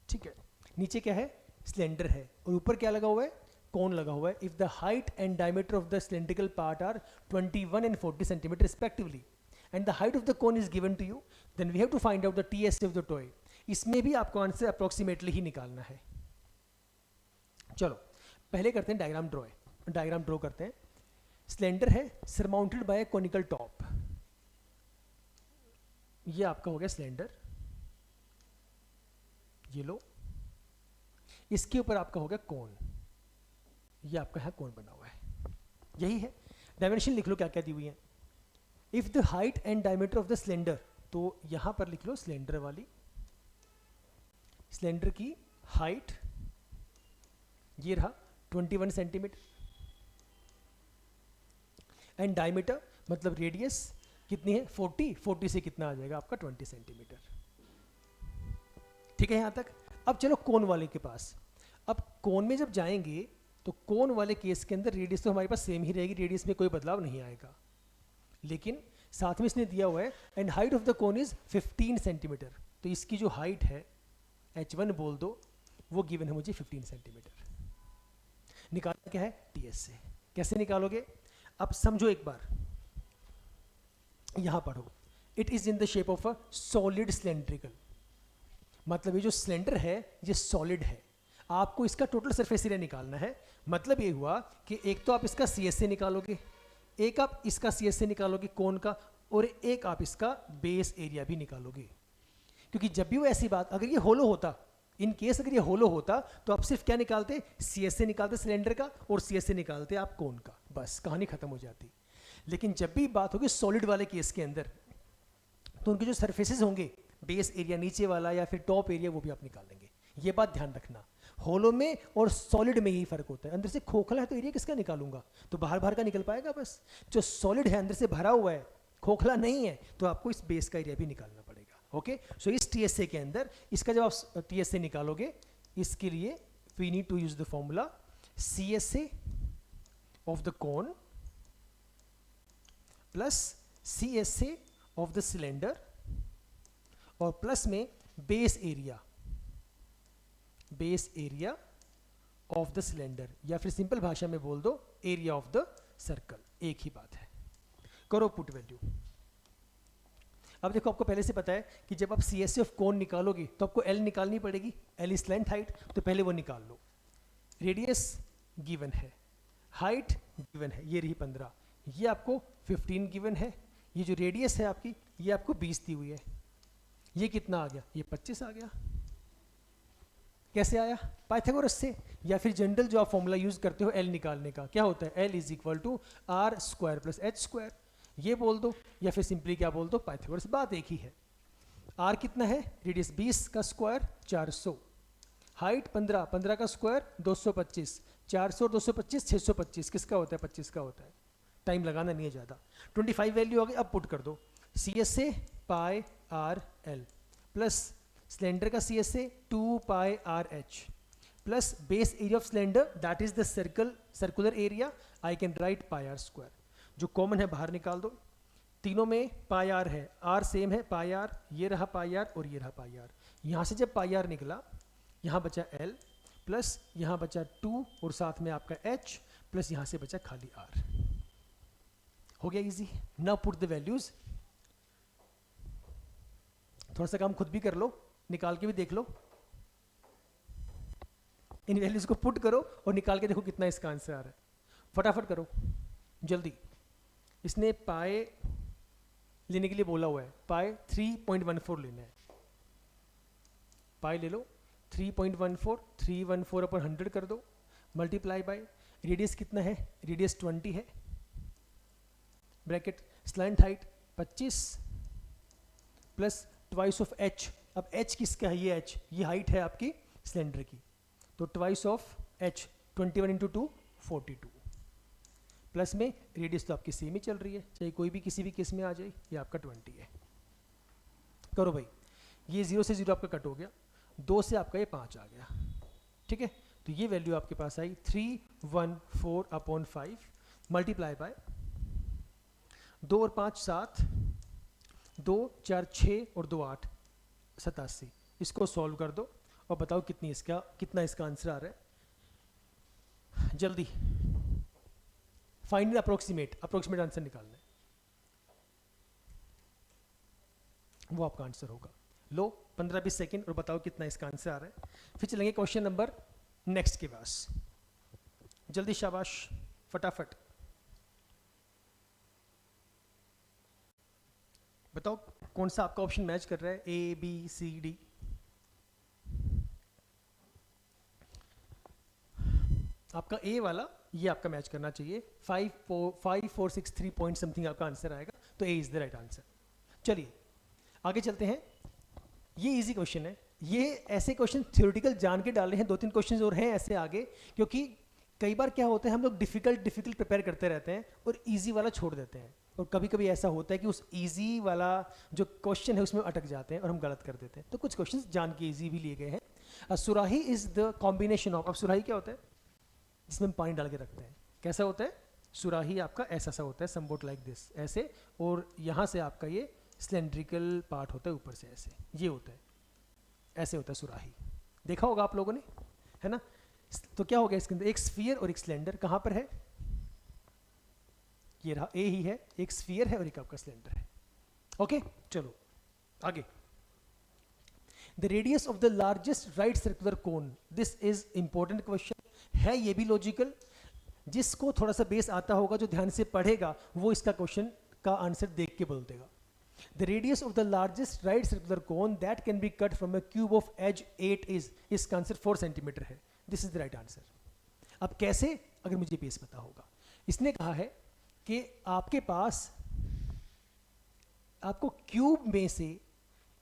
ठीक है, नीचे क्या है सिलेंडर है और ऊपर क्या लगा हुआ है कोन लगा हुआ है, if the height and diameter of the cylindrical part are 21 and 40 centimetre respectively and the height of the cone is given to you, then we have to find out the TSA of the toy. इसमें भी आपको answer approximately ही निकालना है। चलो पहले करते हैं diagram draw, diagram draw करते हैं। सिलेंडर है सरमाउंटेड बाय कॉनिकल टॉप, ये आपका हो गया सिलेंडर, ये लो, इसके ऊपर आपका हो गया कोन, ये आपका है कोन बना हुआ है, यही है। डायमेंशन लिख लो क्या क्या दी हुई है, if the height and diameter of the cylinder, तो यहां पर लिख लो सिलेंडर वाली, सिलेंडर की हाइट ये रहा 21 सेंटीमीटर, एंड डायमीटर मतलब रेडियस कितनी है 40 से कितना आ जाएगा आपका 20 सेंटीमीटर, ठीक है यहां तक। अब चलो कोन वाले के पास, अब कोन में जब जाएंगे तो कोन वाले केस के अंदर रेडियस तो हमारे पास सेम ही रहेगी, रेडियस में कोई बदलाव नहीं आएगा, लेकिन साथ में इसने दिया हुआ है and height of the cone is 15 centimetre, तो इसकी जो हाइट है h1 बोल दो, वो गिवन है मुझे 15 सेंटीमीटर। निकालना क्या है टीएस से, कैसे निकालोगे, अब समझो एक बार, यहां पढ़ो, it is in the shape of a solid cylindrical, मतलब ये जो सिलेंडर है ये सॉलिड है, आपको इसका टोटल सरफेस एरिया निकालना है। मतलब ये हुआ कि एक तो आप इसका सीएसए निकालोगे, एक आप इसका सीएसए निकालोगे कोन का, और एक आप इसका बेस एरिया भी निकालोगे, क्योंकि जब भी वो ऐसी बात, अगर ये होलो होता, इन केस अगर ये होलो होता तो आप सिर्फ क्या निकालते, सीएसए निकालते सिलेंडर का और सीएसए निकालते आप कोन का, बस कहानी खत्म हो जाती। लेकिन जब भी बात होगी सॉलिड वाले केस के अंदर, तो उनके जो सरफेसेस होंगे, बेस एरिया नीचे वाला या फिर टॉप एरिया, वो भी आप निकाल लेंगे। ये बात ध्यान रखना, होलो में और सॉलिड में यही फर्क होता है। अंदर से खोखला है तो एरिया किसका निकालूंगा, तो बाहर बाहर का निकल पाएगा बस। जो सॉलिड है अंदर से भरा हुआ है, खोखला नहीं है, तो आपको इस बेस का एरिया भी निकालना पड़ेगा। ओके, सो इस टीएसए के अंदर इसका जब आप टीएसए निकालोगे, इसके लिए we need to use the formula CSA of the cone plus CSA of the cylinder और प्लस में base area of the cylinder, या फिर सिंपल भाषा में बोल दो एरिया ऑफ द सर्कल, एक ही बात है। करो पुट वैल्यू। अब देखो आपको पहले से पता है कि जब आप CSA ऑफ कोन निकालोगे तो आपको L निकालनी पड़ेगी, L इज स्लैंट हाइट, तो पहले वो निकाल लो। रेडियस गिवन है, हाइट गिवन है, ये रही 15, ये आपको 15 गिवन है, ये जो रेडियस है आपकी ये आपको 20 दी हुई है, ये कितना आ गया, ये 25 आ गया। कैसे आया? पाइथागोरस से, या फिर जनरल जो आप फॉर्मूला यूज करते हो L निकालने का, क्या होता है L is equal to r square plus h square, ये बोल दो, या फिर सिंपली क्या बोल दो, पाइथागोरस, बात एक ही है। R कितना है, रेडियस 20 का स्क्वायर 400, हाइट 15, 15 का स्क्वायर 225, 400 और 225 625, किसका होता है, 25 का होता है। टाइम लगाना नहीं है ज़्यादा। 25 वैल्यू आ गई, अब पुट कर दो CSA pi r l plus cylinder का CSA 2 pi r h plus base area of cylinder that is the circular area, I can write pi are square. जो कॉमन है बाहर निकाल दो, तीनों में पाई आर है, आर सेम है, पाई आर, ये रहा पाई आर और ये रहा पाई आर। यहाँ से जब पाई आर निकला, यहाँ बचा L प्लस यहाँ बचा 2 और साथ में आपका H प्लस यहाँ से बचा खाली R। हो गया easy. Now put the values. थोड़ा सा काम खुद भी कर लो, निकाल के भी देख लो, इन वैल्यूज को पुट करो और निकाल के देखो कितना इसका आंसर आ रहा है। फटाफट करो जल्दी। इसने पाए लेने के लिए बोला हुआ है, पाए 3.14 लेना है, पाए ले लो 3.14, 314 अपन 100 कर दो, मल्टीप्लाई बाय रेडियस कितना है, रेडियस 20 है, bracket slant height 25 plus twice of H। अब H किसका है, ये H, ये हाइट है आपकी सिलेंडर की, तो twice of H 21 into 2 42 plus में रेडियस तो आपकी सेम ही चल रही है, चाहे कोई भी किसी भी केस में आ जाए, ये आपका 20 है। करो भाई, ये 0 से 0 आपका कट हो गया, 2 से आपका ये 5 आ गया, ठीक है। तो ये वैल्यू आपके पास आई 314/5 मल्टीप्लाई बाय 2 और 5 7, 2 4 6 और 2 8 87। इसको सॉल्व कर दो और बताओ कितना इसका आंसर आ रहा है। जल्दी फाइनल अप्रोक्सीमेट आंसर निकालना है, वो आपका आंसर होगा। लो 15-20 सेकेंड और बताओ कितना इसका आंसर आ रहा है। फिर चलेंगे क्वेश्चन नंबर नेक्स्ट के पास। जल्दी शाबाश, फटाफट बताओ कौन सा आपका ऑप्शन मैच कर रहा है, A B C D। आपका A वाला ये आपका मैच करना चाहिए, 5463 पॉइंट समथिंग आपका आंसर आएगा, तो A is the right answer. चलिए आगे चलते हैं। ये इजी क्वेश्चन है, ये ऐसे क्वेश्चन थ्योरेटिकल जान के डाले हैं, 2-3 क्वेश्चन और हैं ऐसे आगे, क्योंकि कई बार क्या होता है हम लोग डिफिकल्ट प्रिपेयर करते रहते हैं और इजी वाला छोड़ देते हैं, और कभी कभी ऐसा होता है कि उस इजी वाला जो क्वेश्चन है उसमें अटक जाते हैं और हम गलत कर देते हैं। तो कुछ क्वेश्चन जान के इजी भी लिए गए हैं। सुराही इज द कॉम्बिनेशन ऑफ, अब सुराही क्या होता है, जिसमें हम पानी डाल के रखते हैं, कैसा होता है सुराही आपका, ऐसा सा होता है, समवॉट लाइक दिस, ऐसे, और यहाँ से आपका ये सिलेंड्रिकल पार्ट होता है ऊपर से, ऐसे ये होता है, ऐसे होता है सुराही, देखा होगा आप लोगों ने, है ना। तो क्या हो गया इसके अंदर, एक स्फीयर और एक सिलेंडर, कहाँ पर है, ये रहा ए ही है, एक स्फीयर है और एक आपका सिलेंडर है। ओके चलो आगे। The radius of the largest right circular cone, this is important question है, ये भी लॉजिकल, जिसको थोड़ा सा बेस आता होगा, जो ध्यान से पढ़ेगा, वो इसका क्वेश्चन का आंसर देख के बोल देगा। The radius of the largest right circular cone that can be cut from a cube of edge 8 is, इसका आंसर 4 सेंटीमीटर है। This is the right answer। अब कैसे, अगर मुझे बेस पता होगा, इसने कहा है कि आपके पास आपको क्यूब में से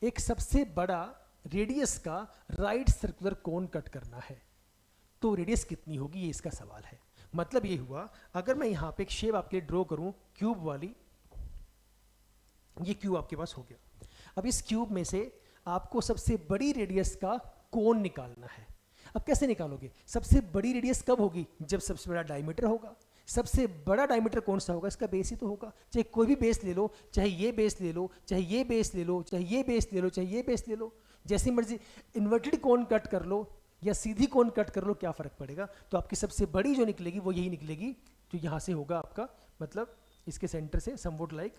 एक सबसे बड़ा रेडियस का राइट सर्कुलर कोन कट करना है, तो रेडियस कितनी होगी, ये इसका सवाल है। मतलब ये हुआ, अगर मैं यहाँ पे एक शेप आपके लिए ड्रॉ करूँ क्यूब वाली, ये क्यूब आपके पास हो गया। अब इस क्यूब में से आपको सबसे बड़ी रेडियस का कोन निकालना है। अब कैसे निकालोगे, सबसे बड़ी रेडियस कब होगी, जब सबसे बड़ा डायमीटर होगा। सबसे बड़ा डायमीटर कौन सा होगा, इसका बेस ही तो होगा। चाहे कोई भी बेस ले लो, चाहे ये बेस ले लो, चाहे ये बेस ले लो, चाहे ये बेस ले लो, चाहे ये बेस ले लो, जैसी मर्जी इन्वर्टेड कोन कट कर लो या सीधी कोन कट कर लो, क्या फ़र्क पड़ेगा। तो आपकी सबसे बड़ी जो निकलेगी वो यही निकलेगी जो यहाँ से होगा आपका, मतलब इसके सेंटर से समवुड लाइक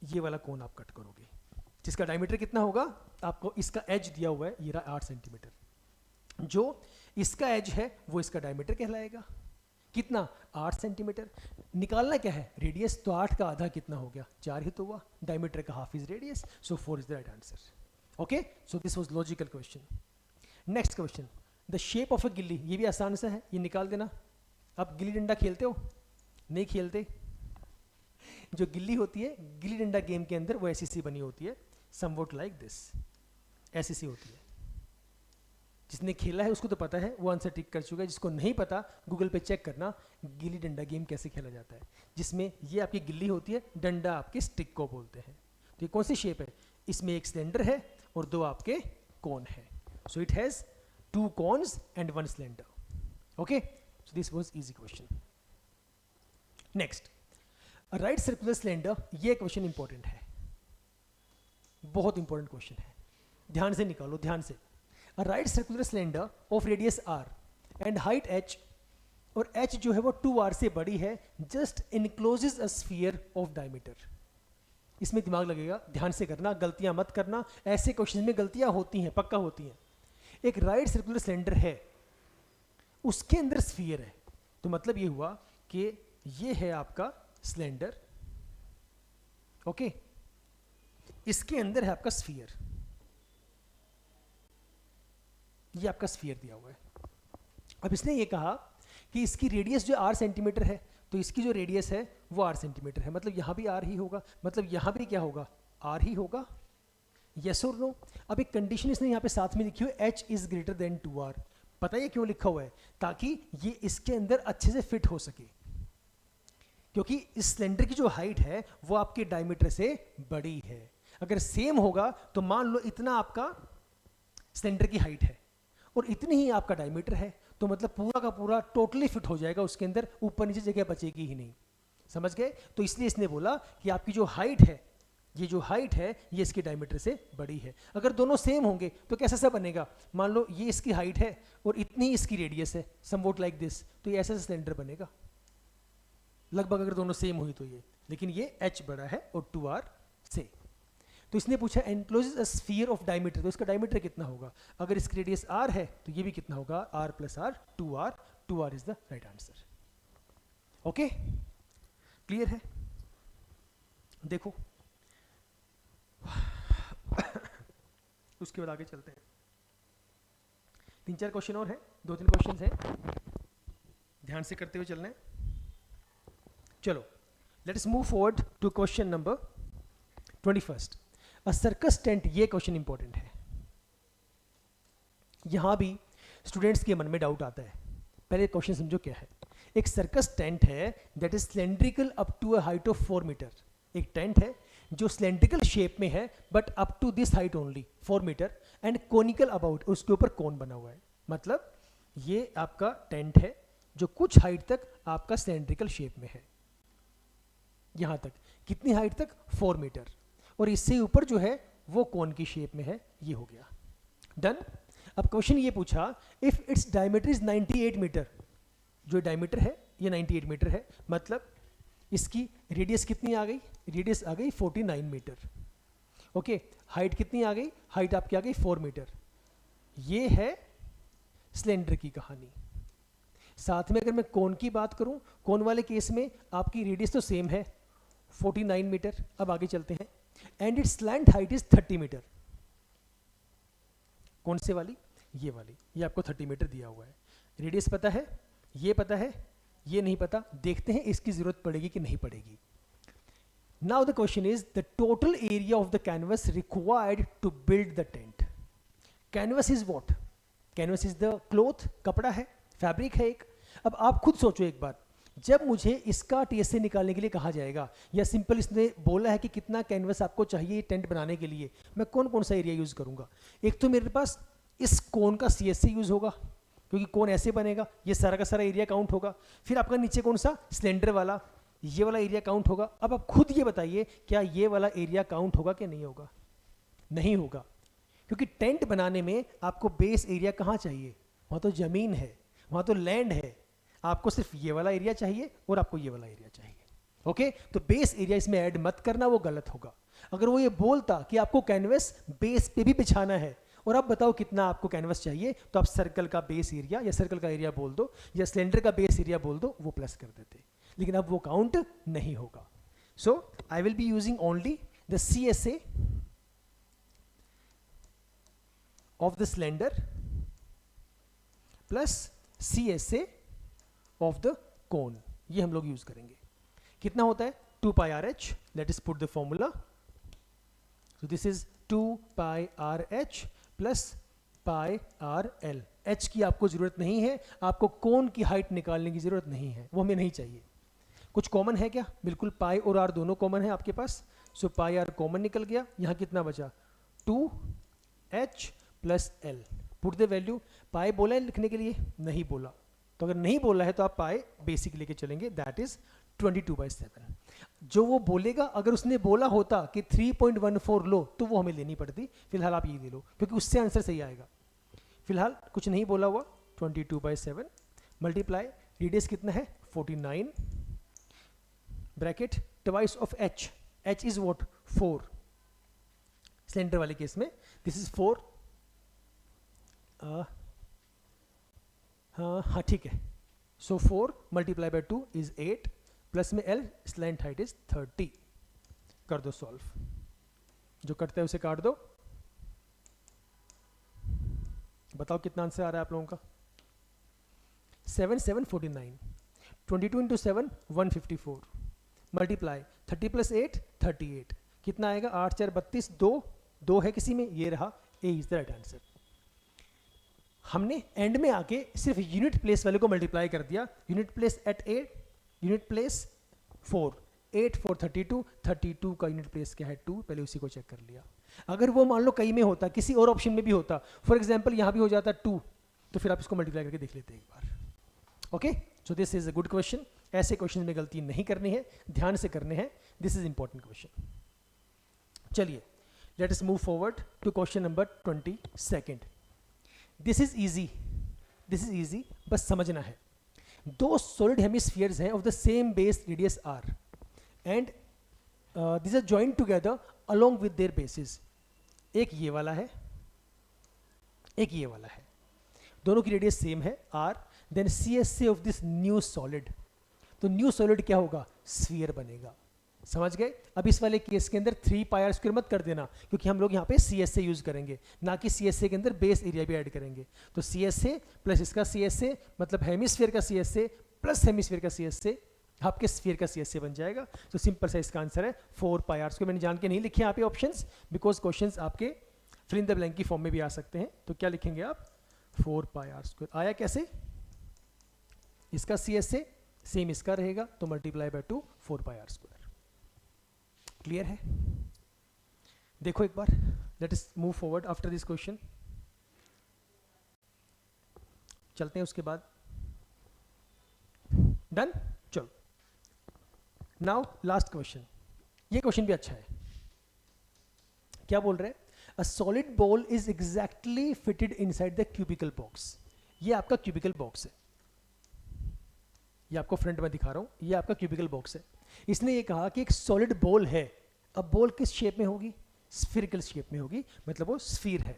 ये वाला कोन आप कट करोगे, जिसका डायमीटर कितना होगा, आपको इसका एज दिया हुआ है, ये रहा 8 सेंटीमीटर। जो इसका एज है वो इसका डायमीटर कहलाएगा, कितना 8 सेंटीमीटर। निकालना क्या है, रेडियस, तो 8 का आधा कितना हो गया, 4 ही तो हुआ, डायमीटर का half is radius, so 4 is the right answer. Okay, so this was logical question. Next question, the shape of अ गिल्ली, ये भी आसान सा है, ये निकाल देना। आप गिल्ली डंडा खेलते हो, नहीं खेलते, जो गिल्ली होती है गिल्ली डंडा गेम के अंदर वो ऐसी सी बनी होती है, समवॉट लाइक दिस, ऐसी सी होती है। जिसने खेला है उसको तो पता है, वो आंसर टिक कर चुका है। जिसको नहीं पता गूगल पे चेक करना गिल्ली डंडा गेम कैसे खेला जाता है, जिसमें ये आपकी गिल्ली होती है, डंडा आपके स्टिक को बोलते हैं। तो ये कौन सी शेप है, इसमें एक सिलेंडर है और 2 आपके कोन है, so it has 2 cones and 1 cylinder. Okay, so this was easy question. Next, right circular cylinder, ये क्वेश्चन इंपॉर्टेंट है, बहुत इंपॉर्टेंट क्वेश्चन है, ध्यान से निकालो, ध्यान से। A right circular cylinder of radius r and height h, और h जो है वो 2r से बड़ी है, just encloses a sphere of diameter। इसमें दिमाग लगेगा, ध्यान से करना, गलतियां मत करना, ऐसे क्वेश्चन में गलतियां होती हैं, पक्का होती हैं। एक राइट सर्कुलर सिलेंडर है, उसके अंदर स्फीयर है, तो मतलब ये हुआ कि ये है आपका सिलेंडर, ओके, इसके अंदर है आपका स्फीयर, ये आपका स्फीयर दिया हुआ है। अब इसने ये कहा कि इसकी रेडियस जो 8 सेंटीमीटर है, तो इसकी जो रेडियस है वो 8 सेंटीमीटर है, मतलब यहाँ भी r ही होगा, मतलब यहाँ भी क्या होगा, r ही होगा, यस और नो। अब एक कंडीशन इसने यहाँ पे साथ में लिखी हुई, h is greater than 2r। पता है क्यों लिखा हुआ है, ताकि ये इसके अंदर अच्छे से फिट हो सके, क्योंकि इस सिलेंडर की जो हाइट है वो आपके डायमीटर से बड़ी है। अगर सेम होगा तो मान लो इतना आपका सिलेंडर की हाइट है और इतनी ही आपका डायमीटर है, तो मतलब पूरा का पूरा टोटली फिट हो जाएगा उसके अंदर, ऊपर नीचे जगह बचेगी ही नहीं, समझ गए। तो इसलिए इसने बोला कि आपकी जो हाइट है, ये जो हाइट है ये इसके डायमीटर से बड़ी है। अगर दोनों सेम होंगे तो कैसा सा बनेगा, मान लो ये इसकी हाइट है और इतनी इसकी रेडियस है, समवॉट लाइक दिस, तो ये ऐसा सिलेंडर बनेगा लगभग, अगर दोनों सेम हुई तो ये, लेकिन ये h बड़ा है और 2r से। तो इसने पूछा encloses a sphere of diameter, तो इसका डायमीटर कितना होगा, अगर इसकी रेडियस r है तो ये भी कितना होगा, r plus r, 2r is the right answer. Okay, clear है। देखो उसके बाद आगे चलते हैं, 3-4 क्वेश्चन और हैं, 2-3 क्वेश्चन हैं, ध्यान से करते हुए चलना है। चलो, let us move forward to question number 21। A circus tent, ये क्वेश्चन इंपॉर्टेंट है, यहां भी स्टूडेंट्स के मन में डाउट आता है। पहले क्वेश्चन समझो क्या है। एक सर्कस टेंट है that is cylindrical up to a height of 4 metre. एक टेंट है जो सिलेंड्रिकल शेप में है but up to this height only 4 metre and conical about, उसके ऊपर कोन बना हुआ है, मतलब ये आपका टेंट है जो कुछ हाइट तक आपका सिलेंड्रिकल शेप में है, यहां तक कितनी हाइट तक, 4 मीटर, और इससे ऊपर जो है वो कोन की शेप में है, ये हो गया डन। अब क्वेश्चन ये पूछा if its diameter is 98 metre, जो डायमीटर है ये 98 मीटर है, मतलब इसकी रेडियस कितनी आ गई, रेडियस आ गई 49 मीटर, ओके। हाइट कितनी आ गई, हाइट आपकी आ गई 4 मीटर। ये है सिलेंडर की कहानी। साथ में अगर मैं कोन की बात करूं, कोन वाले केस में आपकी रेडियस तो सेम है 49 मीटर। अब आगे चलते हैं, and its slant height is 30 metre. कौन से वाली, ये वाली, ये आपको 30 मीटर दिया हुआ है। रेडियस पता है, ये पता है, ये नहीं पता, देखते हैं इसकी जरूरत पड़ेगी कि नहीं पड़ेगी। Now the question is the total area of the canvas required to build the tent. Canvas is what, canvas is the cloth, कपड़ा है, फैब्रिक है एक। अब आप खुद सोचो एक बार, जब मुझे इसका टीएसए निकालने के लिए कहा जाएगा, या सिंपल इसने बोला है कि कितना कैनवस आपको चाहिए टेंट बनाने के लिए, मैं कौन कौन सा एरिया यूज करूंगा। एक तो मेरे पास इस कोन का सीएसए यूज होगा, क्योंकि कोन ऐसे बनेगा, ये सारा का सारा एरिया काउंट होगा। फिर आपका नीचे कौन सा, सिलेंडर वाला, ये वाला एरिया काउंट होगा। अब आप खुद ये बताइए क्या ये वाला एरिया काउंट होगा कि नहीं होगा? नहीं होगा, क्योंकि टेंट बनाने में आपको बेस एरिया कहाँ चाहिए? वहाँ तो ज़मीन है, वहाँ तो लैंड है। आपको सिर्फ ये वाला एरिया चाहिए और आपको ये वाला एरिया चाहिए। ओके, तो बेस एरिया इसमें ऐड मत करना, वो गलत होगा। अगर वो ये बोलता कि आपको कैनवस बेस पे भी बिछाना है और आप बताओ कितना आपको कैनवस चाहिए, तो आप सर्कल का बेस एरिया या सर्कल का एरिया बोल दो या सिलेंडर का बेस एरिया बोल दो, वो प्लस कर देते। लेकिन अब वो काउंट नहीं होगा। So I will be using only the CSA of the cylinder plus CSA of the cone, ये हम लोग यूज करेंगे। कितना होता है? 2 pi RH, let us put the formula, so this is 2 pi RH plus pi RL। H की आपको जरूरत नहीं है, आपको कोन की हाइट निकालने की जरूरत नहीं है, वो हमें नहीं चाहिए। कुछ कॉमन है क्या? बिल्कुल, पाई और आर दोनों कॉमन है आपके पास, सो पाई आर कॉमन निकल गया। यहाँ कितना बचा? 2H plus L। Put the value. Pi बोला है लिखने के लिए? नहीं बोला। तो अगर नहीं बोला है तो आप पाई बेसिक लेके चलेंगे, दैट इज 22/7। जो वो बोलेगा, अगर उसने बोला होता कि 3.14 लो तो वो हमें लेनी पड़ती। फिलहाल आप ये ले लो क्योंकि उससे आंसर सही आएगा। फिलहाल कुछ नहीं बोला हुआ, 22/7 मल्टीप्लाई, रेडियस कितना है? 49, bracket twice of H, H is what? 4। Cylinder वाले केस में दिस इज 4। हाँ ठीक है। सो 4 मल्टीप्लाई बाय 2 इज 8, प्लस में L, स्लैंट हाइट इज 30। कर दो सॉल्व, जो करते हैं उसे काट दो। बताओ कितना आंसर आ रहा है आप लोगों का? 7 7 49, 22 इंटू 7 154, मल्टीप्लाई 30 प्लस 8 38, कितना आएगा? 8 4 32, 2 है किसी में, ये रहा। ए इज द राइट आंसर। हमने एंड में आके सिर्फ यूनिट प्लेस वाले को मल्टीप्लाई कर दिया। Unit place at 8, unit place 4, 8 4 32, 32 का यूनिट प्लेस क्या है? 2। पहले उसी को चेक कर लिया। अगर वो मान लो कहीं में होता, किसी और ऑप्शन में भी होता, फॉर एग्जाम्पल यहाँ भी हो जाता 2, तो फिर आप इसको मल्टीप्लाई करके देख लेते एक बार। Okay, so this is a good question. ऐसे क्वेश्चन में गलती नहीं करनी है, ध्यान से करने हैं। This is important question. चलिए, let us move forward to question number 22। This is easy, बस समझना है। दो सॉलिड हेमिस्फीयर्स हैं of the same base radius R and this are joined together along with their basis. एक ये वाला है, एक ये वाला है, दोनों की रेडियस सेम है r. Then CSA of this new solid, तो न्यू सॉलिड क्या होगा? स्फीयर बनेगा। समझ गए? अब इस वाले केस के अंदर 3 पाई आर स्क्वायर मत कर देना, क्योंकि हम लोग यहाँ पे CSA यूज करेंगे, ना कि CSA के अंदर बेस एरिया भी ऐड करेंगे। तो CSA प्लस इसका CSA मतलब हेमिस्फीयर का CSA प्लस हेमिस्फीयर का CSA, आपके स्फीयर का CSA बन जाएगा। तो सिंपल सा इसका आंसर है 4 पाई आर स्क्वायर। मैंने जान के नहीं लिखे यहाँ पे ऑप्शंस, बिकॉज क्वेश्चंस आपके फिल इन द ब्लैंक की फॉर्म में भी आ सकते हैं। तो क्या लिखेंगे आप? 4 पाई आर स्क्वायर। आया कैसे? इसका CSA सेम इसका रहेगा, तो multiply by 2, 4 pi are square. Clear है? देखो एक बार, let us move forward after this question. चलते हैं उसके बाद। डन? चलो, नाउ लास्ट क्वेश्चन। ये क्वेश्चन भी अच्छा है। क्या बोल रहे हैं? A solid ball is exactly fitted inside the cubical box. ये आपका क्यूबिकल बॉक्स है, ये आपको फ्रंट में दिखा रहा हूं, ये आपका क्यूबिकल बॉक्स है। इसने ये कहा कि एक सॉलिड बॉल है। अब बॉल किस शेप में होगी? स्फीरिकल शेप में होगी, मतलब वो स्फीर है।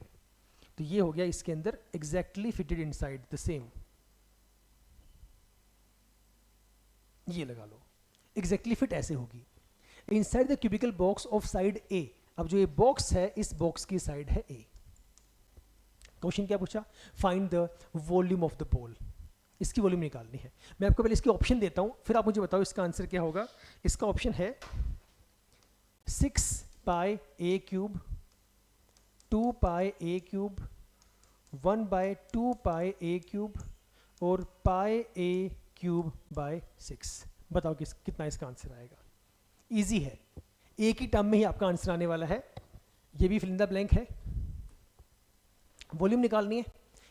तो ये हो गया इसके अंदर exactly fitted inside the same, ये लगा लो। एग्जैक्टली फिट ऐसे होगी inside the cubical box of side A. अब जो ये बॉक्स है, इस बॉक्स की साइड है ए। क्वेश्चन क्या पूछा? Find the volume of the ball. इसकी वॉल्यूम निकालनी है। मैं आपको पहले इसके ऑप्शन देता हूं, फिर आप मुझे बताओ इसका आंसर क्या होगा। इसका ऑप्शन है 6 पाई ए क्यूब, 2 पाई ए क्यूब, 1/2 पाई ए क्यूब और पाई ए क्यूब बाय 6। बताओ कितना इसका आंसर आएगा? इजी है, एक ही टर्म में ही आपका आंसर आने वाला है। ये भी फिल इन द ब्लैंक है। वॉल्यूम निकालनी है,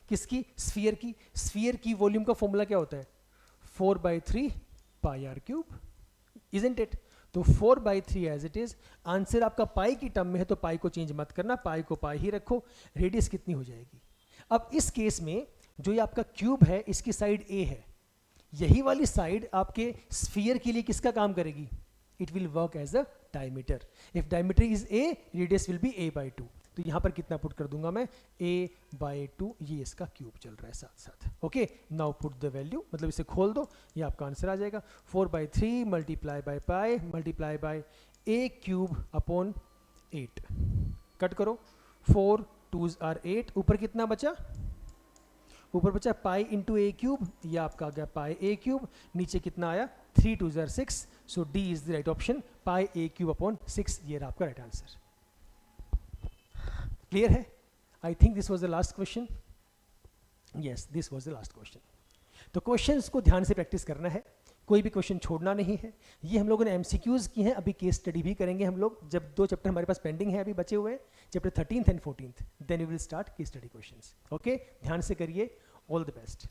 किसकी? स्फीयर की। स्फीयर की वॉल्यूम का फॉर्मूला क्या होता है? 4/3 पाई आर क्यूब, इजंट इट? तो 4/3 एज इट इज। आंसर आपका पाई की टर्म में है तो पाई को चेंज मत करना, पाई को पाई ही रखो। रेडियस कितनी हो जाएगी? अब इस केस में जो ये आपका क्यूब है इसकी साइड ए है, यही वाली साइड आपके स्फीयर के लिए किसका काम करेगी? It will work as a diameter. If diameter is a, radius will be a/2। तो यहां पर कितना पुट कर दूंगा मैं? a/2, ये इसका क्यूब चल रहा है साथ साथ। Okay, now put the value, मतलब इसे खोल दो, ये आपका आंसर आ जाएगा 4/3 multiply by pi multiply by a³/8। Cut करो, 4 2s are 8, ऊपर कितना बचा? ऊपर बचा पाई इंटू a³, ये आपका आ गया पाई a³, नीचे कितना आया? 3 2s are 6, so D is the right option, pi a³/6, ये रहा आपका राइट आंसर। क्लियर है? I think this was the last question. Yes, this was the last question. तो क्वेश्चंस को ध्यान से प्रैक्टिस करना है, कोई भी क्वेश्चन छोड़ना नहीं है। ये हम लोगों ने एमसीक्यूज की हैं, अभी केस स्टडी भी करेंगे हम लोग, जब 2 चैप्टर हमारे पास पेंडिंग है अभी बचे हुए हैं, chapter 13th and 14th, then we will start case study questions. Okay, ध्यान से करिए। All the best.